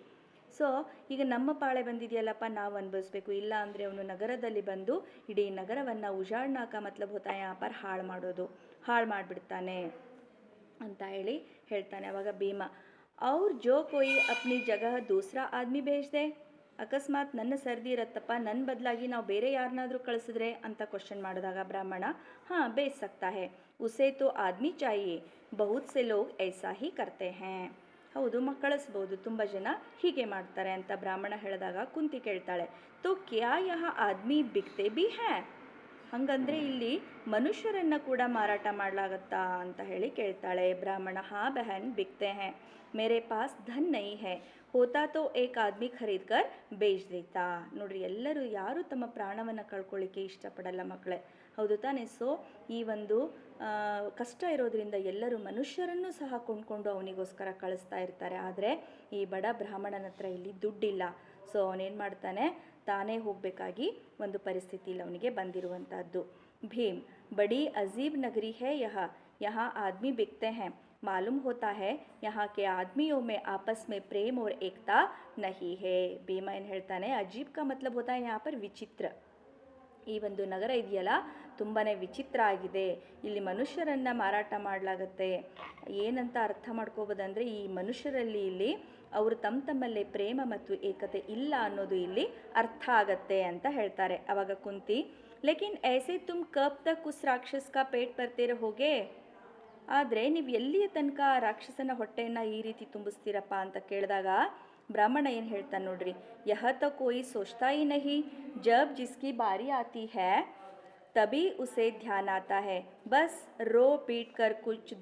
[SPEAKER 1] ಸೊ ಈಗ ನಮ್ಮ ಪಾಳೆ ಬಂದಿದೆಯಲ್ಲಪ್ಪ, ನಾವು ಅನುಭವಿಸ್ಬೇಕು. ಇಲ್ಲ ಅಂದರೆ ಅವನು ನಗರದಲ್ಲಿ ಬಂದು ಇಡೀ ನಗರವನ್ನು ಉಜಾಡ್ನಾಕ ಮತ್ಲಬ್ ಹೋತಾಯಿ ಆಪರ್ ಹಾಳು ಮಾಡಿಬಿಡ್ತಾನೆ ಅಂತ ಹೇಳಿ ಹೇಳ್ತಾನೆ. ಅವಾಗ ಭೀಮ, ಅವ್ರು ಜೋ ಕೋಯಿ ಅಪ್ನಿ ಜಗಹ ದೂಸರಾ ಆದ್ಮಿ ಬೇಜ್ದೆ, ಅಕಸ್ಮಾತ್ ನನ್ನ ಸರ್ದಿ ಇರತ್ತಪ್ಪ, ನನ್ನ ಬದಲಾಗಿ ನಾವು ಬೇರೆ ಯಾರನ್ನಾದರೂ ಕಳಿಸಿದ್ರೆ ಅಂತ ಕ್ವಶನ್ ಮಾಡಿದಾಗ ಬ್ರಾಹ್ಮಣ, ಹಾಂ ಬೇಜ್ ಸಕ್ತಾ ಹೇ, ಉಸೇ ತೋ ಆದ್ಮಿ ಚಾಹಿಯೇ, ಬಹುತ್ ಸೆ ಲೋಗ್ ಐಸಾ ಹಿ ಕರ್ತೆ ಹೇ. ಹೌದು, ಕಳಿಸ್ಬೋದು, ತುಂಬ ಜನ ಹೀಗೆ ಮಾಡ್ತಾರೆ ಅಂತ ಬ್ರಾಹ್ಮಣ ಹೇಳಿದಾಗ ಕುಂತಿ ಕೇಳ್ತಾಳೆ, ತೋ ಕ್ಯಾ ಯಹ ಆದ್ಮಿ ಬಿಕ್ತೆ ಬಿ ಹೇ, ಹಾಗಂದರೆ ಇಲ್ಲಿ ಮನುಷ್ಯರನ್ನು ಕೂಡ ಮಾರಾಟ ಮಾಡಲಾಗತ್ತಾ ಅಂತ ಹೇಳಿ ಕೇಳ್ತಾಳೆ. ಬ್ರಾಹ್ಮಣ, ಹಾ ಬಹನ್ ಬಿಕ್ತೆ ಹೇ, ಮೇರೆ ಪಾಸ್ ಧನ್ ನಹೀ ಹೇ, ಹೋತಾ ತೋ ಏಕ್ ಆದ್ಮಿ ಖರೀದ್ ಕರ್ ಬೇಚ್ ದೇತಾ. ನೋಡ್ರಿ, ಎಲ್ಲರೂ ಯಾರು ತಮ್ಮ ಪ್ರಾಣವನ್ನು ಕಳ್ಕೊಳ್ಳಿಕ್ಕೆ ಇಷ್ಟಪಡಲ್ಲ ಮಕ್ಕಳೇ, ಹೌದು ತಾನೇ? ಸೊ ಈ ಒಂದು ಕಷ್ಟ ಇರೋದ್ರಿಂದ ಎಲ್ಲರೂ ಮನುಷ್ಯರನ್ನು ಸಹ ಕೊಂಡ್ಕೊಂಡು ಅವನಿಗೋಸ್ಕರ ಕಳಿಸ್ತಾ ಇರ್ತಾರೆ. ಆದರೆ ಈ ಬಡ ಬ್ರಾಹ್ಮಣನ ಹತ್ರ ಇಲ್ಲಿ ದುಡ್ಡಿಲ್ಲ. ಸೊ ಅವನೇನು ಮಾಡ್ತಾನೆ, ತಾನೇ ಹೋಗಬೇಕಾಗಿ ಒಂದು ಪರಿಸ್ಥಿತಿಯಲ್ಲಿ ಅವನಿಗೆ ಬಂದಿರುವಂಥದ್ದು. ಭೀಮ್, ಬಡಿ ಅಜೀಬ್ ನಗರಿ ಹೇ यहाँ आदमी बिकते हैं, मालूम होता है यहाँ के आदमियों में आपस में प्रेम और एकता नहीं है. ಭೀಮ ಏನು ಹೇಳ್ತಾನೆ, ಅಜೀಬ್ का मतलब होता है यहाँ पर ವಿಚಿತ್ರ. ಈ ಒಂದು ನಗರ ಇದೆಯಲ್ಲ, ತುಂಬಾ ವಿಚಿತ್ರ ಆಗಿದೆ. ಇಲ್ಲಿ ಮನುಷ್ಯರನ್ನು ಮಾರಾಟ ಮಾಡಲಾಗತ್ತೆ. ಏನಂತ ಅರ್ಥ ಮಾಡ್ಕೋಬೋದಂದರೆ, ಈ ಮನುಷ್ಯರಲ್ಲಿ ಇಲ್ಲಿ ಅವರು ತಮ್ಮಲ್ಲೇ ಪ್ರೇಮ ಮತ್ತು ಏಕತೆ ಇಲ್ಲ ಅನ್ನೋದು ಇಲ್ಲಿ ಅರ್ಥ ಆಗತ್ತೆ ಅಂತ ಹೇಳ್ತಾರೆ. ಅವಾಗ ಕುಂತಿ, ಲೇಕಿನ್ ಐಸೆ ತುಮ್ ಕಬ್ ತಕ್ ಉಸ್ ರಾಕ್ಷಸ್ ಕಾ ಪೇಟ್ ಭರ್ತೆ ರಹೋಗೆ, ಆದರೆ ನೀವು ಎಲ್ಲಿಯ ತನಕ ರಾಕ್ಷಸನ ಹೊಟ್ಟೆಯನ್ನು ಈ ರೀತಿ ತುಂಬಿಸ್ತೀರಪ್ಪ ಅಂತ ಕೇಳಿದಾಗ ಬ್ರಾಹ್ಮಣ ಏನು ಹೇಳ್ತಾನೆ ನೋಡ್ರಿ, ಯಹ ತ ಕೋಯಿ ಸೋಚ್ತಾ ಹಿ ನಹಿ, ಜಬ್ ಜಿಸ್ಕಿ ಬಾರಿ ಆತಿ ಹೈ ತಬಿ ಉಸೆ ಧ್ಯಾನ್ ಆತಾ ಹೈ, ಬಸ್ ರೋ ಪೀಟ್ ಕರ್ ಕುಚ್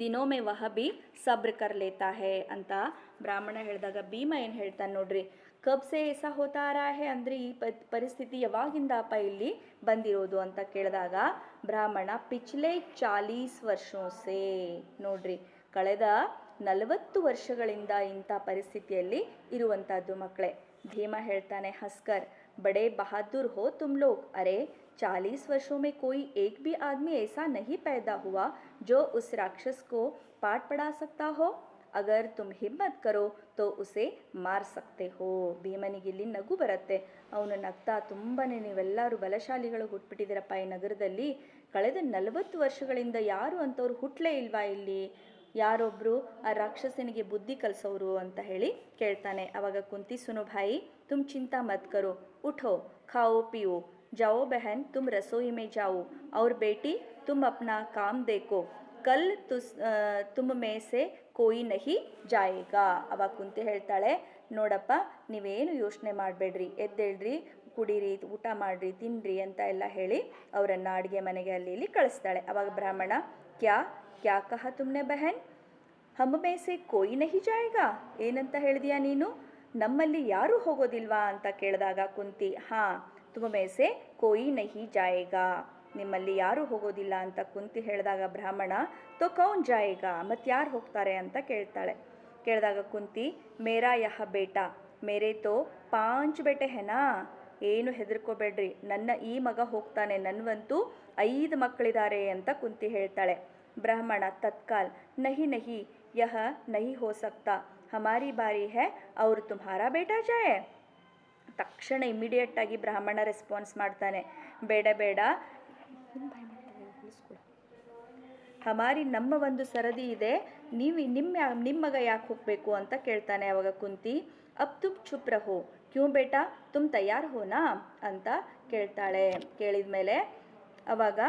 [SPEAKER 1] ದಿನೋ ಮೇ ವಹ ಬಿ ಸಬ್ರ್ ಕರ್ ಲೇತಾ ಹೈ ಅಂತ ಬ್ರಾಹ್ಮಣ ಹೇಳಿದಾಗ ಭೀಮ ಏನು ಹೇಳ್ತಾನೆ ನೋಡ್ರಿ, ಕಬ್ ಸೆ ಏಸಾ ಹೋತಾ ಆ ರಹಾ ಹೈ, ಅಂದರೆ ಈ ಪರಿಸ್ಥಿತಿ ಯಾವಾಗಿಂದ ಅಪ್ಪ ಇಲ್ಲಿ ಬಂದಿರೋದು ಅಂತ ಕೇಳಿದಾಗ ಬ್ರಾಹ್ಮಣ, ಪಿಚ್ಲೆ 40 ವರ್ಷೋ ಸೇ, ನೋಡ್ರಿ ಕಳೆದ 40 ವರ್ಷಗಳಿಂದ ಇಂಥ ಪರಿಸ್ಥಿತಿಯಲ್ಲಿ ಇರುವಂಥದ್ದು ಮಕ್ಕಳೇ. ಭೀಮ ಹೇಳ್ತಾನೆ ಹಸ್ಕರ್, ಬಡೇ ಬಹಾದುರ್ ಹೋ ತುಮ್ ಲೋಗ್, ಅರೆ 40 वर्षों में कोई एक भी आदमी ऐसा नहीं पैदा हुआ जो उस राक्षस को पाठ पढ़ा सकता हो, अगर तुम हिम्मत करो तो उसे मार सकते हो. ಭೀಮನಿಗಿಲ್ಲಿ ನಗು ಬರುತ್ತೆ. ಅವನು ನಗ್ತಾ, ತುಂಬನೇ ನೀವೆಲ್ಲರೂ ಬಲಶಾಲಿಗಳು ಹುಟ್ಬಿಟ್ಟಿದ್ದೀರಪ್ಪ ಈ ನಗರದಲ್ಲಿ, ಕಳೆದ 40 ವರ್ಷಗಳಿಂದ ಯಾರು ಅಂಥವ್ರು ಹುಟ್ಟಲೇ ಇಲ್ವಾ ಇಲ್ಲಿ, ಯಾರೊಬ್ಬರು ಆ ರಾಕ್ಷಸನಿಗೆ ಬುದ್ಧಿ ಕಲಿಸೋರು ಅಂತ ಹೇಳಿ ಕೇಳ್ತಾನೆ. ಅವಾಗ ಕುಂತಿ, ಸುನು ಭಾಯಿ ತುಮ್ ಚಿಂತಾ ಮತ್ ಕರೋ, ಉಠೋ ಖಾओ पियो, जाओ बहन तुम रसोई में जाओ, और बेटी तुम अपना काम देखो, कल तुम में से कोई नहीं जाएगा. ಅವಾಗ ಕುಂತಿ ಹೇಳ್ತಾಳೆ, ನೋಡಪ್ಪ ನೀವೇನು ಯೋಚನೆ ಮಾಡಬೇಡ್ರಿ, ಎದ್ದೇಳ್ರಿ, ಕುಡೀರಿ, ಊಟ ಮಾಡಿರಿ, ತಿನ್ನಿರಿ ಅಂತ ಎಲ್ಲ ಹೇಳಿ ಅವರನ್ನು ಅಡುಗೆ ಮನೆಗೆ ಅಲ್ಲಿ ಇಲ್ಲಿ ಕಳಿಸ್ತಾಳೆ. ಅವಾಗ ಬ್ರಾಹ್ಮಣ, ಕ್ಯಾ ಕ್ಯಾ ಕಹ ತುಮ್ನೆ ಬಹನ್, ಹಮ್ ಮೇ ಸೆ ಕೋಯಿ ನಹಿ ಜಾಯೇಗಾ, ಏನಂತ ಹೇಳಿದೀಯಾ ನೀನು, ನಮ್ಮಲ್ಲಿ ಯಾರೂ ಹೋಗೋದಿಲ್ವಾ ಅಂತ ಕೇಳಿದಾಗ ಕುಂತಿ, ಹಾಂ ತುಮ್ ಮೇ ಸೆ ಕೋಯಿ ನಹಿ ಜಾಯೇಗಾ, ನಿಮ್ಮಲ್ಲಿ ಯಾರೂ ಹೋಗೋದಿಲ್ಲ ಅಂತ ಕುಂತಿ ಹೇಳಿದಾಗ ಬ್ರಾಹ್ಮಣ, ತೋ ಕೌನ್ ಜಾಯೇಗಾ, ಮತ್ತು ಯಾರು ಹೋಗ್ತಾರೆ ಅಂತ ಕೇಳಿದಾಗ ಕುಂತಿ, ಮೇರಾ ಯಹ ಬೇಟಾ, ಮೇರೆ ತೋ 5 ಬೇಟೆ ಹೆನಾ, ಏನು ಹೆದರ್ಕೋಬೇಡ್ರಿ, ನನ್ನ ಈ ಮಗ ಹೋಗ್ತಾನೆ, ನನಗಂತೂ 5 ಮಕ್ಕಳಿದ್ದಾರೆ ಅಂತ ಕುಂತಿ ಹೇಳ್ತಾಳೆ. ಬ್ರಾಹ್ಮಣ ತತ್ಕಾಲ್, ನಹಿ ನಹಿ ಯಹ ನಹಿ ಹೋ ಸಕ್ತಾ, ಹಮಾರಿ ಬಾರಿ ಹೈ ಔರ್ ತುಮ್ಹಾರಾ ಬೇಟಾ ಜಾಯೆ. ತಕ್ಷಣ ಇಮಿಡಿಯೇಟಾಗಿ ಬ್ರಾಹ್ಮಣ ರೆಸ್ಪಾನ್ಸ್ ಮಾಡ್ತಾನೆ, ಬೇಡ ಬೇಡ, ಹಮಾರಿ ನಮ್ಮ ಒಂದು ಸರದಿ ಇದೆ, ನಿಮ್ಮ ಮಗ ಯಾಕೆ ಹೋಗಬೇಕು ಅಂತ ಕೇಳ್ತಾನೆ. ಅವಾಗ ಕುಂತಿ, ಅಬ್ ತುಮ್ ಚುಪ್ ರಹೋ, ಕ್ಯೂ ಬೇಟಾ ತುಮ್ ತಯಾರ್ ಹೋನಾ ಅಂತ ಕೇಳ್ತಾಳೆ. ಕೇಳಿದ ಮೇಲೆ ಅವಾಗ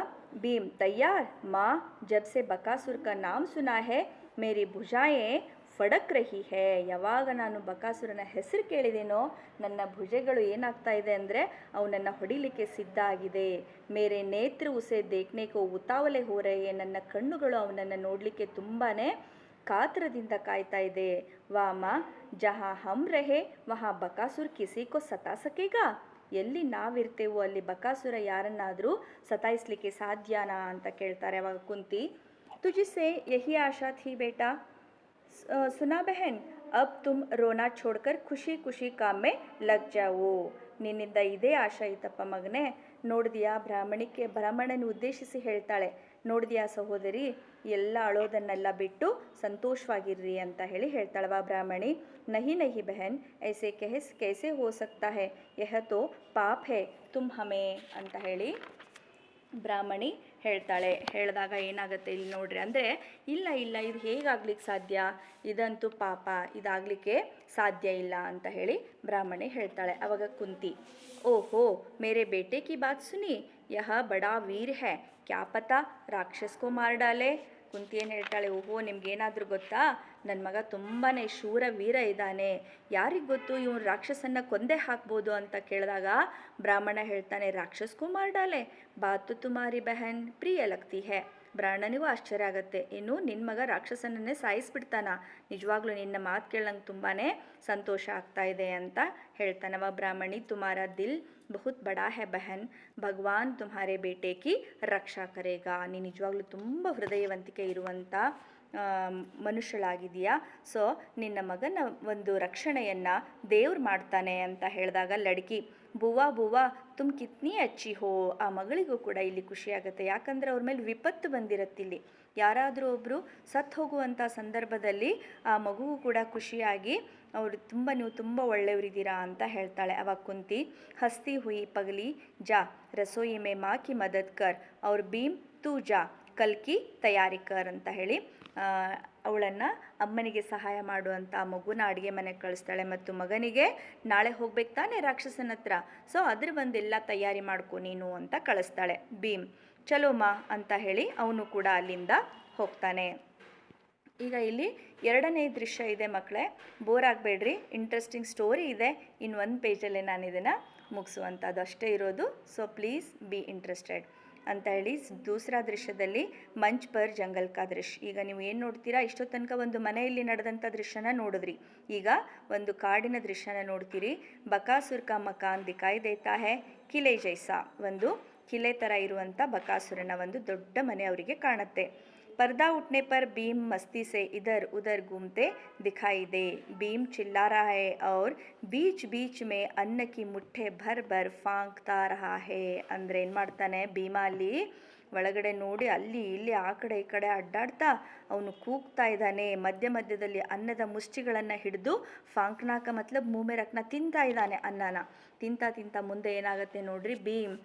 [SPEAKER 1] ಭೀಮ್, ತಯ್ಯಾರ್ ಮಾ, ಜಬ್ ಸೆ ಬಕಾಸುರ್ ಕಾ ನಾಮ್ ಸುನಾ ಹೈ ಮೇರಿ ಭುಜಾಯೇ ಫಡಕ್ ರಹಿ ಹೈ, ಯಾವಾಗ ನಾನು ಬಕಾಸುರನ ಹೆಸರು ಕೇಳಿದೇನೋ ನನ್ನ ಭುಜಗಳು ಏನಾಗ್ತಾ ಇದೆ ಅಂದರೆ ಅವನನ್ನು ಹೊಡಿಲಿಕ್ಕೆ ಸಿದ್ಧ ಆಗಿದೆ. ಮೇರೆ ನೇತ್ರ ಉಸೆ ದೇಖ್ನೆ ಕೋ ಉತಾವಲೆ ಹೋ ರಹೆ, ನನ್ನ ಕಣ್ಣುಗಳು ಅವನನ್ನು ನೋಡಲಿಕ್ಕೆ ತುಂಬಾ ಕಾತರದಿಂದ ಕಾಯ್ತಾ ಇದೆ. ವಾಮ ಜಹಾ ಹಮ್ ರಹೆ ವಹಾ ಬಕಾಸುರ್ ಕಿಸಿ ಕೋ ಸತಾ ಸಕೇಗಾ. ಎಲ್ಲಿ ನಾವಿರ್ತೇವೋ ಅಲ್ಲಿ ಬಕಾಸುರ ಯಾರನ್ನಾದರೂ ಸತಾಯಿಸ್ಲಿಕ್ಕೆ ಸಾಧ್ಯನಾ ಅಂತ ಕೇಳ್ತಾರೆ ಅವಾಗ ಕುಂತಿ. ತುಜಿಸೆ ಯಹಿ ಆಶಾ ಥಿ ಬೇಟಾ, ಸುನಾ ಬೆಹನ್, ಅಬ್ ತುಮ್ ರೋನಾ ಛೋಡ್ಕರ್ ಖುಷಿ ಖುಷಿ ಕಾಮ್ ಮೇ ಲಗ್ ಜಾವೋ. ನಿನ್ನಿಂದ ಇದೇ ಆಶಾ ಇತ್ತಪ್ಪ ಮಗನೇ. ನೋಡಿದ್ಯಾ, ಬ್ರಾಹ್ಮಣನ ಉದ್ದೇಶಿಸಿ ಹೇಳ್ತಾಳೆ, ನೋಡಿದ್ಯಾ ಸಹೋದರಿ, ಎಲ್ಲ ಅಳೋದನ್ನೆಲ್ಲ ಬಿಟ್ಟು ಸಂತೋಷವಾಗಿರ್ರಿ ಅಂತ ಹೇಳಿ ಹೇಳ್ತಾಳವ ಬ್ರಾಹ್ಮಣಿ. ನಹಿ ನಹಿ ಬೆಹನ್, ಐಸೆ ಕೈಸೆ ಹೋ ಸಕ್ತಾ ಹೈ, ಯಹ ತೋ ಪಾಪ್ ಹೈ, ತುಮ್ ಹಮೇ ಅಂತ ಹೇಳಿ ಬ್ರಾಹ್ಮಣಿ ಹೇಳ್ತಾಳೆ. ಹೇಳಿದಾಗ ಏನಾಗುತ್ತೆ ಇಲ್ಲಿ ನೋಡ್ರಿ, ಅಂದರೆ ಇಲ್ಲ ಇಲ್ಲ ಇದು ಹೇಗಾಗ್ಲಿಕ್ಕೆ ಸಾಧ್ಯ, ಇದಂತೂ ಪಾಪ, ಇದಾಗಲಿಕ್ಕೆ ಸಾಧ್ಯ ಇಲ್ಲ ಅಂತ ಹೇಳಿ ಬ್ರಾಹ್ಮಣಿ ಹೇಳ್ತಾಳೆ. ಅವಾಗ ಕುಂತಿ, ಓಹೋ ಮೇರೆ ಬೇಟೆ ಕಿ ಬಾತ್ ಸುನಿ, ಯಹ ಬಡಾ ವೀರ್ ಹೈ, ಕ್ಯಾ ಪತಾ ರಾಕ್ಷಸ್ ಕೋ ಮಾರ್ ಡಾಲೆ. ಕುಂತಿ ಏನು ಹೇಳ್ತಾಳೆ, ಓಹೋ ನಿಮ್ಗೇನಾದರೂ ಗೊತ್ತಾ, ನನ್ನ ಮಗ ತುಂಬಾ ಶೂರ ವೀರ ಇದ್ದಾನೆ, ಯಾರಿಗೆ ಗೊತ್ತು ಇವನು ರಾಕ್ಷಸನ್ನ ಕೊಂದೇ ಹಾಕ್ಬೋದು ಅಂತ ಕೇಳಿದಾಗ ಬ್ರಾಹ್ಮಣ ಹೇಳ್ತಾನೆ, ರಾಕ್ಷಸ್ ಕೋ ಮಾರ್ ಡಾಲೆ, ಬಾತು ತುಮಾರಿ ಬೆಹನ್ ಪ್ರಿಯ ಲಗ್ತಿ ಹೈ. ಬ್ರಾಹ್ಮಣನಿಗೂ ಆಶ್ಚರ್ಯ ಆಗುತ್ತೆ, ಇನ್ನು ನಿನ್ನ ಮಗ ರಾಕ್ಷಸನನ್ನೇ ಸಾಯಿಸ್ಬಿಡ್ತಾನ, ನಿಜವಾಗ್ಲೂ ನಿನ್ನ ಮಾತು ಕೇಳಂಗೆ ತುಂಬಾ ಸಂತೋಷ ಆಗ್ತಾ ಇದೆ ಅಂತ ಹೇಳ್ತಾನವ ಬ್ರಾಹ್ಮಣಿ. ತುಮಾರಾ ದಿಲ್ ಬಹುತ್ ಬಡಾ ಹೈ ಬೆಹನ್, ಭಗವಾನ್ ತುಮ್ಹಾರೆ ಬೇಟೆ ಕಿ ರಕ್ಷಾ ಕರೇಗಾ. ನೀನು ನಿಜವಾಗ್ಲೂ ತುಂಬ ಹೃದಯವಂತಿಕೆ ಇರುವಂಥ ಮನುಷ್ಯಳಾಗಿದೆಯಾ, ಸೊ ನಿನ್ನ ಮಗನ ಒಂದು ರಕ್ಷಣೆಯನ್ನು ದೇವ್ರು ಮಾಡ್ತಾನೆ ಅಂತ ಹೇಳಿದಾಗ ಲಡ್ಕಿ, ಬುವಾ ಬುವಾ ತುಮ್ ಕಿತ್ನಿ ಅಚ್ಚಿ ಹೋ. ಆ ಮಗಳಿಗೂ ಕೂಡ ಇಲ್ಲಿ ಖುಷಿಯಾಗುತ್ತೆ, ಯಾಕಂದರೆ ಅವ್ರ ಮೇಲೆ ವಿಪತ್ತು ಬಂದಿರತ್ತಿಲ್ಲಿ, ಯಾರಾದರೂ ಒಬ್ಬರು ಸತ್ತು ಹೋಗುವಂಥ ಸಂದರ್ಭದಲ್ಲಿ ಆ ಮಗುವು ಕೂಡ ಖುಷಿಯಾಗಿ ಅವರು ನೀವು ತುಂಬ ಒಳ್ಳೆಯವರಿದ್ದೀರಾ ಅಂತ ಹೇಳ್ತಾಳೆ. ಅವಾಗ ಕುಂತಿ, ಹಸ್ತಿ ಹುಯಿ ಪಗಲಿ ಜಾ ರಸೋಯಿ ಮೇ ಮಾ ಕಿ ಮದದ್ ಕರ್, ಅವ್ರ ಭೀಮ್ ತೂ ಜಾ ಕಲ್ಕಿ ತಯಾರಿ ಕರ್ ಅಂತ ಹೇಳಿ ಅವಳನ್ನು ಅಮ್ಮನಿಗೆ ಸಹಾಯ ಮಾಡುವಂಥ ಮಗುನ ಅಡುಗೆ ಮನೆಗೆ ಕಳಿಸ್ತಾಳೆ. ಮತ್ತು ಮಗನಿಗೆ ನಾಳೆ ಹೋಗ್ಬೇಕು ತಾನೆ ರಾಕ್ಷಸನ ಹತ್ರ, ಸೊ ಅದ್ರ ಬಂದೆಲ್ಲ ತಯಾರಿ ಮಾಡ್ಕೊ ನೀನು ಅಂತ ಕಳಿಸ್ತಾಳೆ. ಭೀಮ್ ಚಲೋಮ್ಮ ಅಂತ ಹೇಳಿ ಅವನು ಕೂಡ ಅಲ್ಲಿಂದ ಹೋಗ್ತಾನೆ. ಈಗ ಇಲ್ಲಿ ಎರಡನೇ ದೃಶ್ಯ ಇದೆ ಮಕ್ಕಳೇ, ಬೋರ್ ಆಗಬೇಡ್ರಿ, ಇಂಟ್ರೆಸ್ಟಿಂಗ್ ಸ್ಟೋರಿ ಇದೆ, ಇನ್ನು ಒಂದು ಪೇಜಲ್ಲೇ ನಾನು ಇದನ್ನು ಮುಗಿಸುವಂಥದ್ದು ಅಷ್ಟೇ ಇರೋದು, ಸೊ ಪ್ಲೀಸ್ ಬಿ ಇಂಟ್ರೆಸ್ಟೆಡ್ ಅಂತ ಹೇಳಿ. ದೂಸರಾ ದೃಶ್ಯದಲ್ಲಿ ಮಂಚ್ ಪರ್ ಜಂಗಲ್ ಕಾ ದೃಶ್ಯ. ಈಗ ನೀವು ಏನು ನೋಡ್ತೀರಾ, ಇಷ್ಟೋ ತನಕ ಒಂದು ಮನೆಯಲ್ಲಿ ನಡೆದಂಥ ದೃಶ್ಯನ ನೋಡಿದ್ರಿ, ಈಗ ಒಂದು ಕಾಡಿನ ದೃಶ್ಯನ ನೋಡ್ತೀರಿ. ಬಕಾಸುರ್ ಕಾ ಮಕಾನ್ ದಿಖಾಯಿ ದೇತಾ ಹೈ ಕಿಲೆ ಜೈಸಾ, ಒಂದು ಕಿಲೆ ಥರ ಇರುವಂಥ ಬಕಾಸುರನ ಒಂದು ದೊಡ್ಡ ಮನೆ ಅವರಿಗೆ ಕಾಣುತ್ತೆ. पर्दा उठने पर भीम मस्ती से इधर उधर घूमते दिखाई दे. भीम चिल्ला रहा है और बीच बीच में अन्न की मुट्ठे भर भर फांकता रहा है. ಅಂದರೆ ಏನು ಮಾಡ್ತಾನೆ ಭೀಮ, ಅಲ್ಲಿ ಒಳಗಡೆ ನೋಡಿ ಅಲ್ಲಿ ಇಲ್ಲಿ ಆ ಕಡೆ ಈ ಕಡೆ ಅಡ್ಡಾಡ್ತಾ ಅವನು ಕೂಗ್ತಾ ಇದ್ದಾನೆ. ಮಧ್ಯ ಮಧ್ಯದಲ್ಲಿ ಅನ್ನದ ಮುಷ್ಟಿಗಳನ್ನು ಹಿಡಿದು ಫಾಂಕ್ನಾಕ ಮತ್ಲಬ್ ಮೂಮೆ ರಕ್ನ ತಿಂತಾ ಇದ್ದಾನೆ. ಅನ್ನನ ತಿಂತ ಮುಂದೆ ಏನಾಗುತ್ತೆ ನೋಡ್ರಿ, ಭೀಮ್